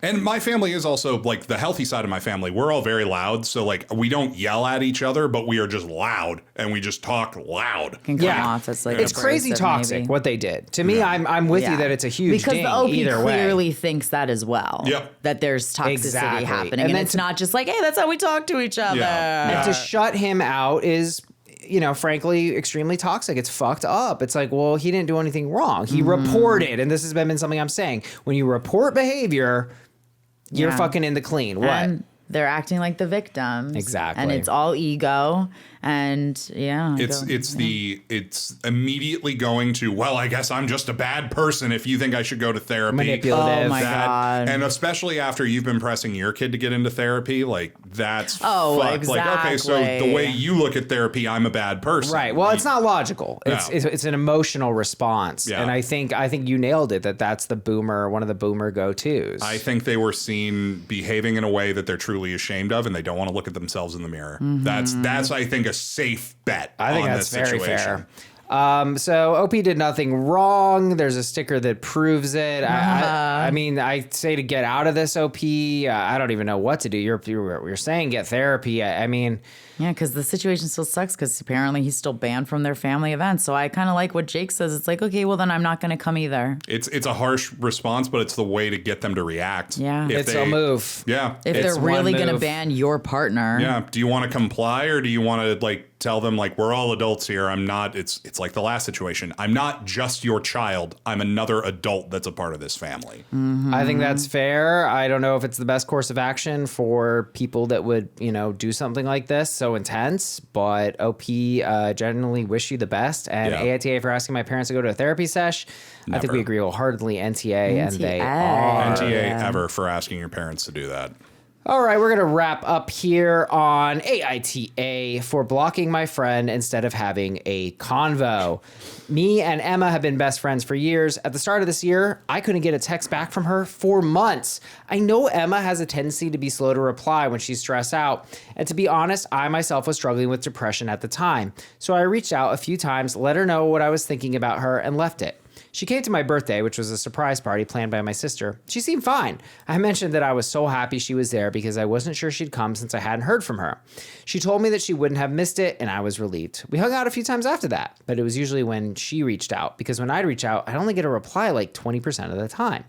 And my family is also, like, the healthy side of my family. We're all very loud. So, like, we don't yell at each other, but we are just loud. And we just talk loud. Can come off as like it's crazy toxic what they did. To me, I'm with you that it's a huge because ding the OP either clearly way. thinks that as well. Yep. That there's toxicity happening. And then it's not just like, hey, that's how we talk to each other. And to shut him out is, you know, frankly, extremely toxic. It's fucked up. It's like, well, he didn't do anything wrong. He reported, and this has been something I'm saying. When you report behavior, you're fucking in the clean. What? they're acting like the victims. Exactly. And it's all ego. And it's immediately going to, well, I guess I'm just a bad person if you think I should go to therapy. Manipulative. Oh my God. And especially after you've been pressing your kid to get into therapy, like that's exactly. Like, okay, so the way you look at therapy, I'm a bad person. Right. Well, it's not logical. No. It's an emotional response. Yeah. And I think you nailed it, that's one of the boomer go-tos. I think they were seen behaving in a way that they're truly ashamed of, and they don't want to look at themselves in the mirror. That's I think a safe bet. I think on that's this very situation. fair. So OP did nothing wrong. There's a sticker that proves it. I mean, I say to get out of this, OP. I don't even know what to do. You're saying get therapy. I mean, yeah, because the situation still sucks because apparently he's still banned from their family events. So I kind of like what Jake says. It's like, okay, well, then I'm not going to come either. It's a harsh response, but it's the way to get them to react. Yeah. it's a move. Yeah. If It's they're really one going to move. ban your partner. Yeah. Do you want to comply, or do you want to like tell them like we're all adults here? I'm not. It's like the last situation. I'm not just your child. I'm another adult that's a part of this family. I think that's fair. I don't know if it's the best course of action for people that would, do something like this so intense, but OP generally wish you the best. And Yeah. AITA for asking my parents to go to a therapy sesh. I think we agree wholeheartedly. NTA, and they are. NTA ever for asking your parents to do that. All right, we're going to wrap up here on AITA for blocking my friend instead of having a convo. Me and Emma have been best friends for years. At the start of this year, I couldn't get a text back from her for months. I know Emma has a tendency to be slow to reply when she's stressed out. And to be honest, I myself was struggling with depression at the time. So I reached out a few times, let her know what I was thinking about her, and left it. She came to my birthday, which was a surprise party planned by my sister. She seemed fine. I mentioned that I was so happy she was there because I wasn't sure she'd come since I hadn't heard from her. She told me that she wouldn't have missed it, and I was relieved. We hung out a few times after that, but it was usually when she reached out, because when I'd reach out, I'd only get a reply like 20% of the time.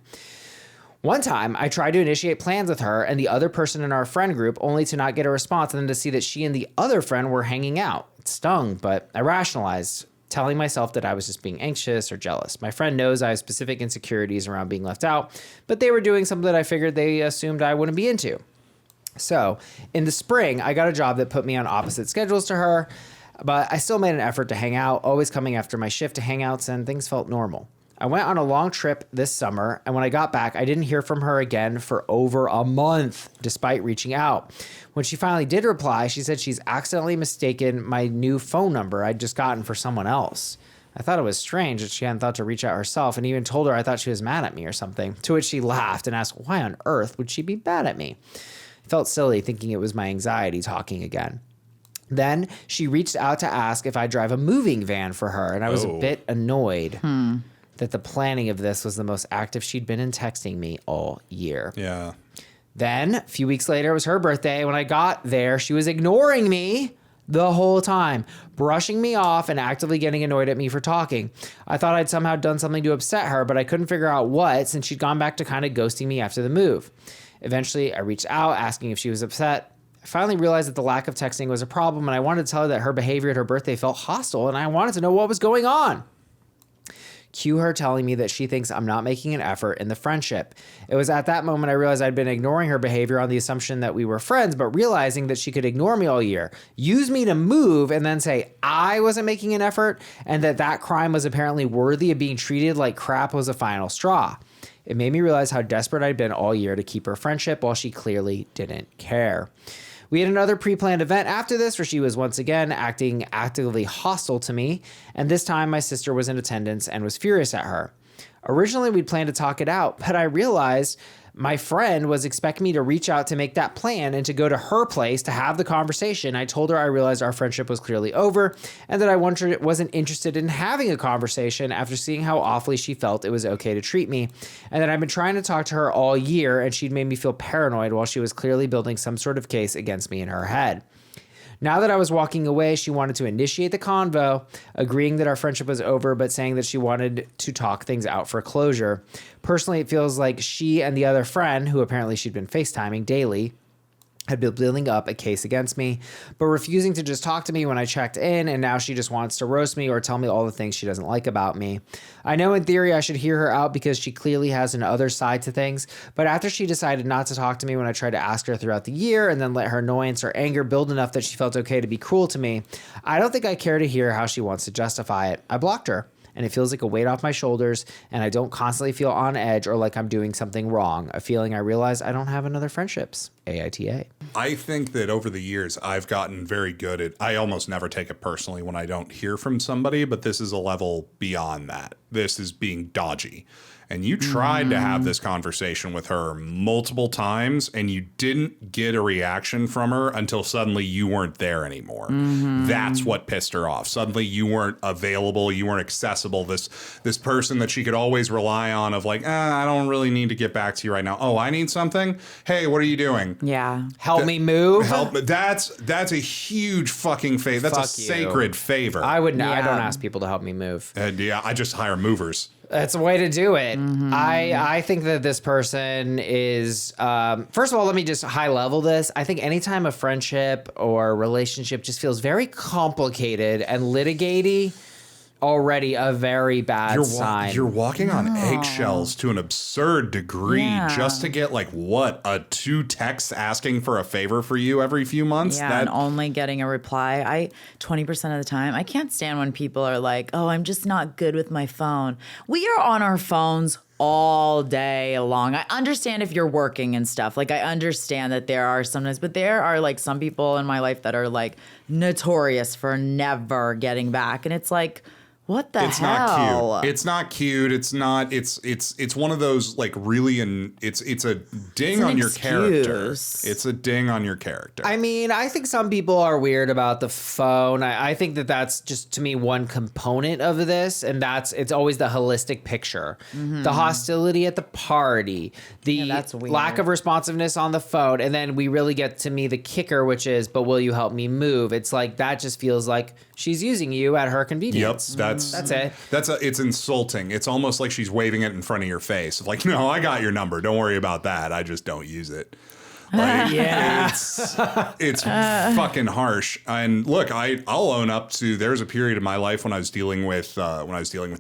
One time, I tried to initiate plans with her and the other person in our friend group, only to not get a response and then to see that she and the other friend were hanging out. It stung, but I rationalized, telling myself that I was just being anxious or jealous. My friend knows I have specific insecurities around being left out, but they were doing something that I figured they assumed I wouldn't be into. So in the spring, I got a job that put me on opposite schedules to her, but I still made an effort to hang out, always coming after my shift to hangouts, and things felt normal. I went on a long trip this summer, and when I got back, I didn't hear from her again for over a month, despite reaching out. When she finally did reply, she said she's accidentally mistaken my new phone number I'd just gotten for someone else. I thought it was strange that she hadn't thought to reach out herself, and even told her I thought she was mad at me or something, to which she laughed and asked why on earth would she be mad at me. I felt silly thinking it was my anxiety talking again. Then she reached out to ask if I'd drive a moving van for her, and I was a bit annoyed that the planning of this was the most active she'd been in texting me all year. Yeah. Then, a few weeks later, it was her birthday. When I got there, she was ignoring me the whole time, brushing me off and actively getting annoyed at me for talking. I thought I'd somehow done something to upset her, but I couldn't figure out what, since she'd gone back to kind of ghosting me after the move. Eventually, I reached out asking if she was upset. I finally realized that the lack of texting was a problem, and I wanted to tell her that her behavior at her birthday felt hostile, and I wanted to know what was going on. Cue her telling me that she thinks I'm not making an effort in the friendship. It was at that moment I realized I'd been ignoring her behavior on the assumption that we were friends, but realizing that she could ignore me all year, use me to move, and then say I wasn't making an effort, and that crime was apparently worthy of being treated like crap was a final straw. It made me realize how desperate I'd been all year to keep her friendship while she clearly didn't care. We had another pre-planned event after this where she was once again acting actively hostile to me, and this time my sister was in attendance and was furious at her. Originally, we'd planned to talk it out, but I realized my friend was expecting me to reach out to make that plan and to go to her place to have the conversation. I told her I realized our friendship was clearly over and that I wasn't interested in having a conversation after seeing how awfully she felt it was okay to treat me, and that I've been trying to talk to her all year and she'd made me feel paranoid while she was clearly building some sort of case against me in her head. Now that I was walking away, she wanted to initiate the convo, agreeing that our friendship was over, but saying that she wanted to talk things out for closure. Personally, it feels like she and the other friend, who apparently she'd been FaceTiming daily, had been building up a case against me, but refusing to just talk to me when I checked in, and now she just wants to roast me or tell me all the things she doesn't like about me. I know in theory I should hear her out because she clearly has an other side to things, but after she decided not to talk to me when I tried to ask her throughout the year and then let her annoyance or anger build enough that she felt okay to be cruel to me, I don't think I care to hear how she wants to justify it. I blocked her. And it feels like a weight off my shoulders, and I don't constantly feel on edge or like I'm doing something wrong. A feeling I realize I don't have another friendships. AITA. I think that over the years, I've gotten very good at, I almost never take it personally when I don't hear from somebody, but this is a level beyond that. This is being dodgy. And you tried to have this conversation with her multiple times, and you didn't get a reaction from her until suddenly you weren't there anymore. That's what pissed her off. Suddenly you weren't available, you weren't accessible. This person that she could always rely on of like, I don't really need to get back to you right now. Oh, I need something? Hey, what are you doing? Yeah. Help me move. That's a huge fucking favor. That's Fuck a sacred favor. I would not. I don't ask people to help me move. Yeah, I just hire movers. That's a way to do it. I think that this person is, first of all, let me just high level this. I think anytime a friendship or relationship just feels very complicated and litigatey, already a very bad sign. You're walking on eggshells to an absurd degree just to get a 2 texts asking for a favor for you every few months. Yeah, and only getting a reply. 20% of the time, I can't stand when people are like, oh, I'm just not good with my phone. We are on our phones all day long. I understand if you're working and stuff. Like, I understand that there are sometimes, but there are like some people in my life that are like notorious for never getting back. And it's like, what the hell? It's not cute. It's one of those like really, and it's a ding on your character. It's a ding on your character. I mean, I think some people are weird about the phone. I think that that's just, to me, one component of this, and it's always the holistic picture. The hostility at the party, the lack of responsiveness on the phone, and then we really get to me the kicker, which is, but will you help me move? It's like, that just feels like she's using you at her convenience. Yep, that's it. It's insulting. It's almost like she's waving it in front of your face. Like, no, I got your number. Don't worry about that. I just don't use it. Like, it's fucking harsh. And look, I'll own up to, there's a period of my life when I was dealing with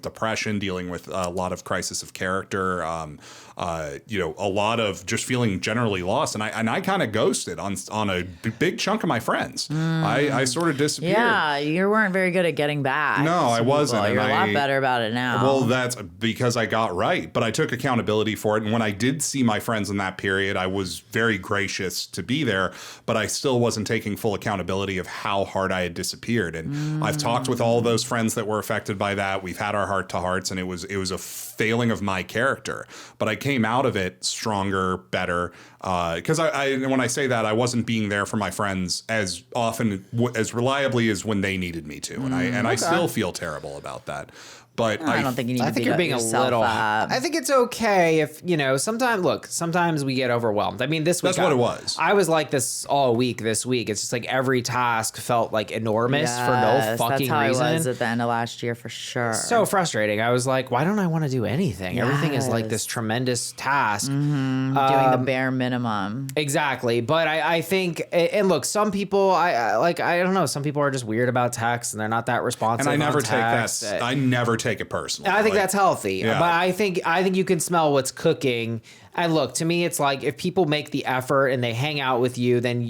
depression, dealing with a lot of crisis of character, a lot of just feeling generally lost, and I kind of ghosted on a big chunk of my friends. I sort of disappeared. Yeah, you weren't very good at getting back. No, I wasn't. You're a lot better about it now. Well, that's because I got right, but I took accountability for it. And when I did see my friends in that period, I was very gracious to be there, but I still wasn't taking full accountability of how hard I had disappeared. And I've talked with all those friends that were affected by that. We've had our heart to hearts, and it was a failing of my character, but I came out of it stronger, better. Because when I say that, I wasn't being there for my friends as often, as reliably as when they needed me to, and I still feel terrible about that. But I don't think you need to I think you're being a little. I think it's okay if, sometimes we get overwhelmed. I mean, this week. That's what it was. I was like this all week this week. It's just like every task felt like enormous for no fucking that's how reason. I was at the end of last year for sure. So frustrating. I was like, why don't I want to do anything? Everything is like this tremendous task. Doing the bare minimum. Exactly. But I think, and look, some people, I don't know, some people are just weird about text and they're not that responsive. And I never take that. I never take it personally. I think that's healthy. Yeah. But I think you can smell what's cooking. And look, to me, it's like if people make the effort and they hang out with you, then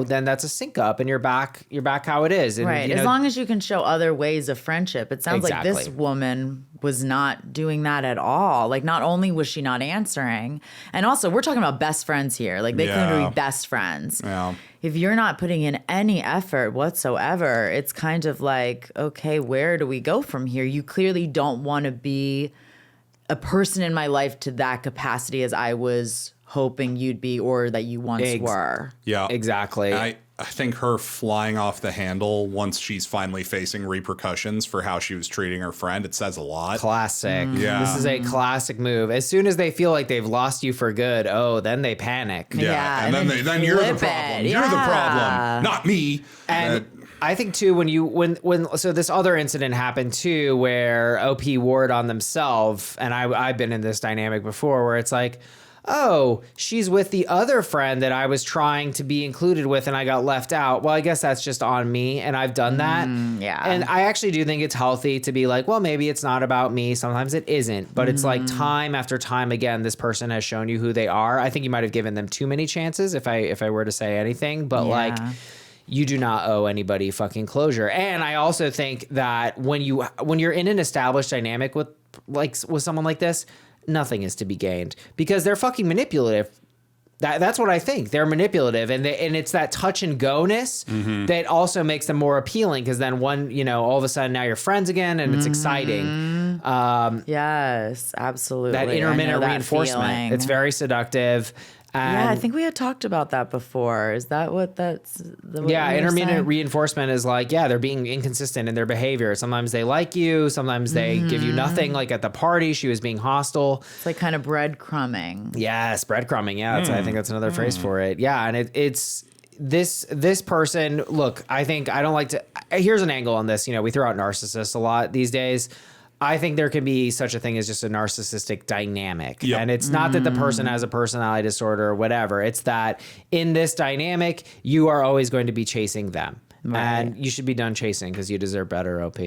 then that's a sync up, and you're back how it is. And, right. As long as you can show other ways of friendship. It sounds like this woman was not doing that at all. Like, not only was she not answering, and also we're talking about best friends here. Like, they claim to be best friends. Yeah. If you're not putting in any effort whatsoever, it's kind of like, okay, where do we go from here? You clearly don't want to be a person in my life to that capacity as I was hoping you'd be, or that you once were. Yeah, exactly. I think her flying off the handle once she's finally facing repercussions for how she was treating her friend, it says a lot. Classic. Yeah. This is a classic move. As soon as they feel like they've lost you for good, then they panic. Yeah. And then you're the problem. You're the problem, not me. And I think too, so this other incident happened too, where OP wore it on themselves, and I've been in this dynamic before, where it's like, oh, she's with the other friend that I was trying to be included with and I got left out. Well, I guess that's just on me, and I've done that. Yeah. And I actually do think it's healthy to be like, well, maybe it's not about me. Sometimes it isn't. But it's like time after time again, this person has shown you who they are. I think you might have given them too many chances if I were to say anything. But like, you do not owe anybody fucking closure. And I also think that when you're in an established dynamic with someone like this, nothing is to be gained because they're fucking manipulative. That's what I think. They're manipulative, and it's that touch and go-ness that also makes them more appealing. Because then all of a sudden now you're friends again, and it's exciting. Yes, absolutely. That intermittent reinforcement. Feeling. It's very seductive. Yeah, I think we had talked about that before. Is that what that's? Intermittent reinforcement is like, they're being inconsistent in their behavior. Sometimes they like you, sometimes they give you nothing. Like at the party, she was being hostile. It's like kind of breadcrumbing. Yes, breadcrumbing. Yeah, I think that's another phrase for it. Yeah, and it's this person. Look, I don't like to. Here's an angle on this. We throw out narcissists a lot these days. I think there can be such a thing as just a narcissistic dynamic. Yep. And it's not that the person has a personality disorder or whatever. It's that in this dynamic, you are always going to be chasing them. Right. And you should be done chasing because you deserve better, OP.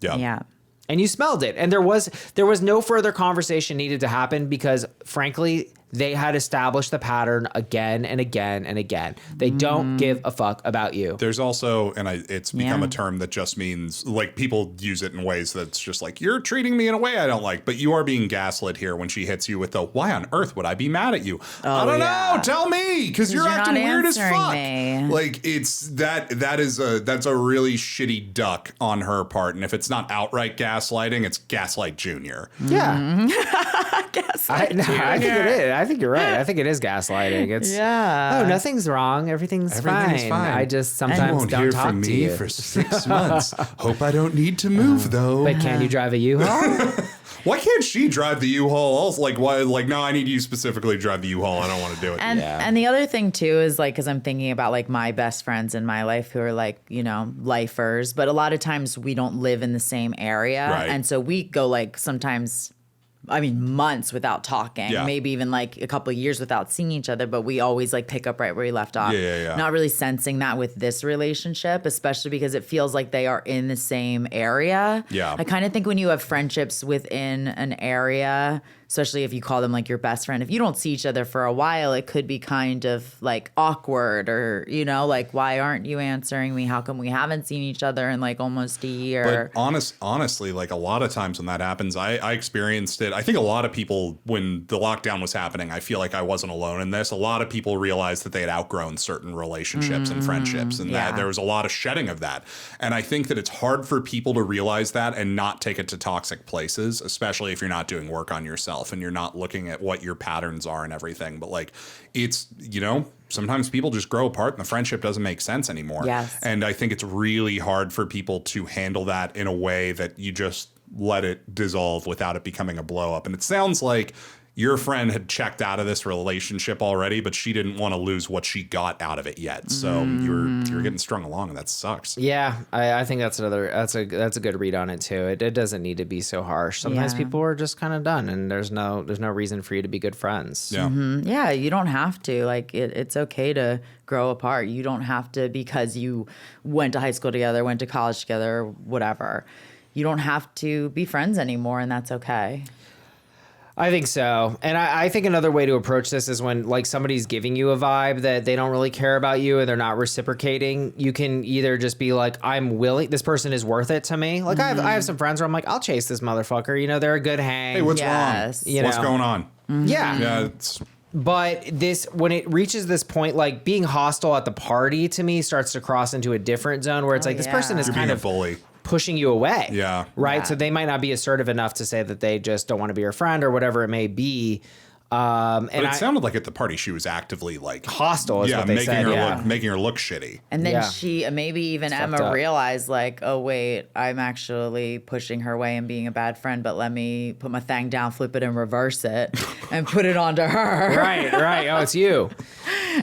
Yeah. And you smelled it. And there was no further conversation needed to happen because, frankly, they had established the pattern again and again and again. They don't give a fuck about you. There's also, and it's become a term that just means, like, people use it in ways that's just like, you're treating me in a way I don't like, but you are being gaslit here when she hits you with the, why on earth would I be mad at you? I don't know. Tell me, because you're acting weird as fuck. Me. Like, it's that's a really shitty duck on her part. And if it's not outright gaslighting, it's Gaslight Junior. Yeah. Gaslight Junior. I think it is. I think you're right. I think it is gaslighting. It's oh, nothing's wrong. Everything's fine. I just sometimes don't talk to you. For 6 months. Hope I don't need to move though. But can you drive a U-Haul? Why can't she drive the U-Haul? Also, like, why? Like, no, I need you specifically to drive the U-Haul. I don't want to do it. And the other thing too is like, because I'm thinking about like my best friends in my life who are like, lifers, but a lot of times we don't live in the same area, right. And so we go like sometimes. Months without talking, maybe even like a couple of years without seeing each other, but we always like pick up right where we left off. Not really sensing that with this relationship, especially because it feels like they are in the same area. I kind of think when you have friendships within an area, especially if you call them like your best friend, if you don't see each other for a while, it could be kind of like awkward or, like, why aren't you answering me? How come we haven't seen each other in like almost a year? But honestly, like a lot of times when that happens, I experienced it. I think a lot of people, when the lockdown was happening, I feel like I wasn't alone in this. A lot of people realized that they had outgrown certain relationships and friendships and that there was a lot of shedding of that. And I think that it's hard for people to realize that and not take it to toxic places, especially if you're not doing work on yourself and you're not looking at what your patterns are and everything. But like, it's, sometimes people just grow apart and the friendship doesn't make sense anymore. Yes. And I think it's really hard for people to handle that in a way that you just let it dissolve without it becoming a blow up. And it sounds like your friend had checked out of this relationship already, but she didn't want to lose what she got out of it yet. So you're getting strung along, and that sucks. Yeah, I think that's a good read on it too. It doesn't need to be so harsh. Sometimes people are just kind of done, and there's no reason for you to be good friends. Yeah, yeah, you don't have to. Like it's okay to grow apart. You don't have to because you went to high school together, went to college together, whatever. You don't have to be friends anymore, and that's okay. I think so. And I think another way to approach this is when like somebody's giving you a vibe that they don't really care about you and they're not reciprocating. You can either just be like, I'm willing, this person is worth it to me. Like I have some friends where I'm like, I'll chase this motherfucker. They're a good hang. Hey, what's wrong? What's going on? Yeah. Yeah. But when it reaches this point, like being hostile at the party to me starts to cross into a different zone where it's like this person is You're kind being of a bully. Pushing you away. Yeah. Right. Yeah. So they might not be assertive enough to say that they just don't want to be your friend or whatever it may be. But it sounded like at the party she was actively like hostile is what they said. Making her look shitty. And then she, maybe even Emma realized like, oh wait, I'm actually pushing her way and being a bad friend, but let me put my thing down, flip it and reverse it and put it onto her. Right. Oh, it's you.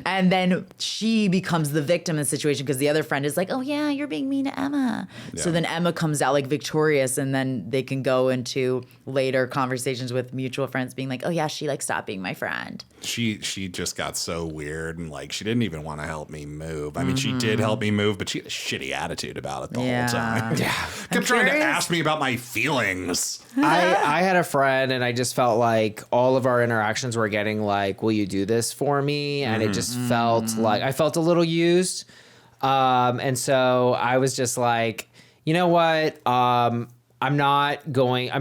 And then she becomes the victim in the situation because the other friend is like, oh yeah, you're being mean to Emma. Yeah. So then Emma comes out like victorious, and then they can go into later conversations with mutual friends being like, oh yeah, she likes to stop being my friend. She just got so weird and like she didn't even want to help me move. I mean, she did help me move, but she had a shitty attitude about it the whole time. Yeah. Kept trying to ask me about my feelings. I had a friend and I just felt like all of our interactions were getting like, will you do this for me? And it just felt like I felt a little used. And so I was just like, you know what? I'm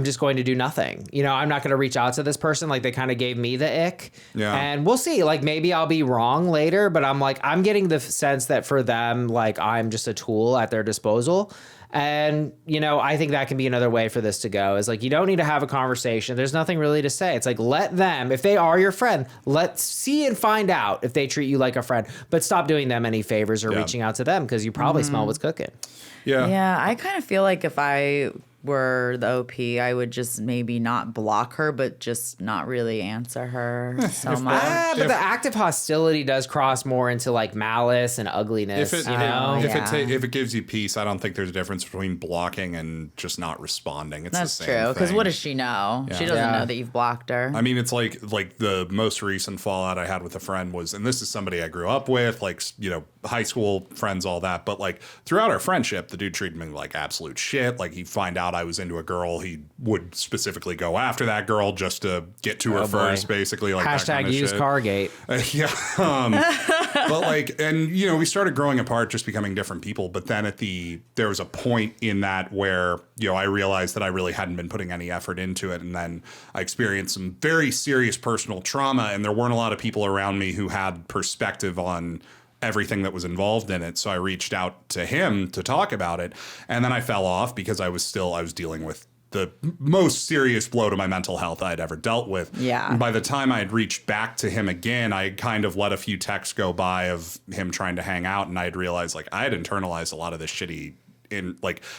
just going to do nothing. You know, I'm not going to reach out to this person. Like they kind of gave me the ick. Yeah. And we'll see. Like maybe I'll be wrong later, but I'm like, I'm getting the sense that for them, like I'm just a tool at their disposal. And, you know, I think that can be another way for this to go is like, you don't need to have a conversation. There's nothing really to say. It's like, let them, if they are your friend, let's see and find out if they treat you like a friend, but stop doing them any favors or reaching out to them because you probably smell what's cooking. Yeah. Yeah, I kind of feel like if I were the OP, I would just maybe not block her, but just not really answer her so much. But the active hostility does cross more into like malice and ugliness, If it gives you peace, I don't think there's a difference between blocking and just not responding. It's That's the same true. Because thing. what does she know? Yeah. She doesn't Yeah. know that you've blocked her. I mean, it's like the most recent fallout I had with a friend was, and this is somebody I grew up with, like, you know, high school friends, all that. But like throughout our friendship, the dude treated me like absolute shit. Like he'd find out I was into a girl, he would specifically go after that girl just to get to her first, basically. Like that kind of #use shit. Cargate. But like, and you know, we started growing apart, just becoming different people. But then there was a point in that where, you know, I realized that I really hadn't been putting any effort into it. And then I experienced some very serious personal trauma, and there weren't a lot of people around me who had perspective on everything that was involved in it. So I reached out to him to talk about it. And then I fell off because I was dealing with the most serious blow to my mental health I'd ever dealt with. Yeah. And by the time I had reached back to him again, I kind of let a few texts go by of him trying to hang out. And I had realized like I had internalized a lot of this shitty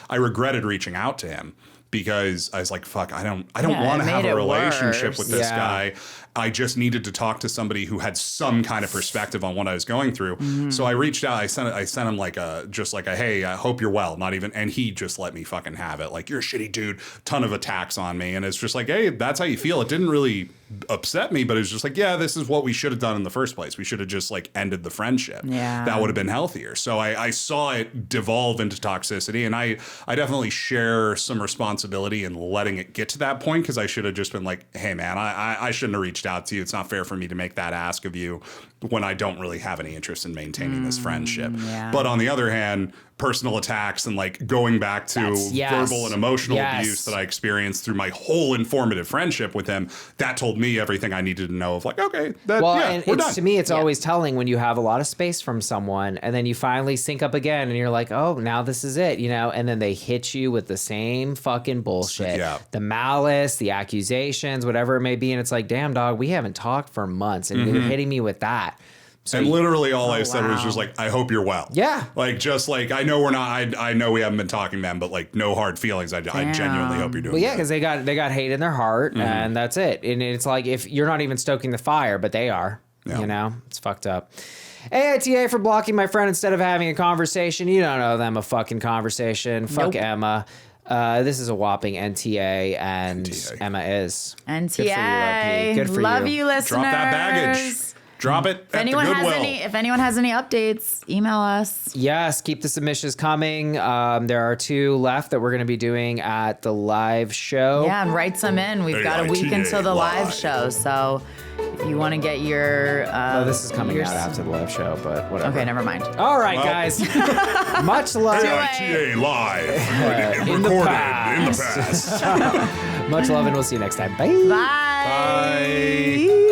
I regretted reaching out to him because I was like, fuck, I don't want to have a relationship with this guy. I just needed to talk to somebody who had some kind of perspective on what I was going through. So I reached out. I sent him like a hey, I hope you're well. Not even, and he just let me fucking have it. Like, you're a shitty dude. Ton of attacks on me, and it's just like, hey, that's how you feel. It didn't really upset me, but it was just like, yeah, this is what we should have done in the first place. We should have just like ended the friendship. Yeah, that would have been healthier. So I saw it devolve into toxicity, and I definitely share some responsibility in letting it get to that point because I should have just been like, hey man, I shouldn't have reached out to you. It's not fair for me to make that ask of you when I don't really have any interest in maintaining this friendship. Yeah. But on the other hand, personal attacks and like going back to verbal and emotional abuse that I experienced through my whole informative friendship with him, that told me everything I needed to know of like, okay, we're done. To me, it's always telling when you have a lot of space from someone and then you finally sync up again and you're like, oh, now this is it, you know, and then they hit you with the same fucking bullshit. Yeah. The malice, the accusations, whatever it may be. And it's like, damn, dog, we haven't talked for months and you're hitting me with that. So and literally all I said was just like, I hope you're well. Yeah. Like, just like, I know we're not, I know we haven't been talking, man, but like no hard feelings. I genuinely hope you're doing well, yeah, good. because they got hate in their heart and that's it. And it's like, if you're not even stoking the fire, but they are, you know, it's fucked up. AITA for blocking my friend instead of having a conversation. You don't owe them a fucking conversation. Fuck Emma. This is a whopping NTA, and Emma is. NTA. Good for you, Love you, listeners. Drop that baggage. Drop it at the Goodwill. If anyone has any updates, email us. Yes, keep the submissions coming. There are 2 left that we're going to be doing at the live show. Yeah, and write some in. We've got a week until the live show, so if you want to get your... this is coming out after the live show, but whatever. Okay, never mind. All right, guys. Much love. AITA live. In the Recorded in the past. Much love, and we'll see you next time. Bye. Bye. Bye.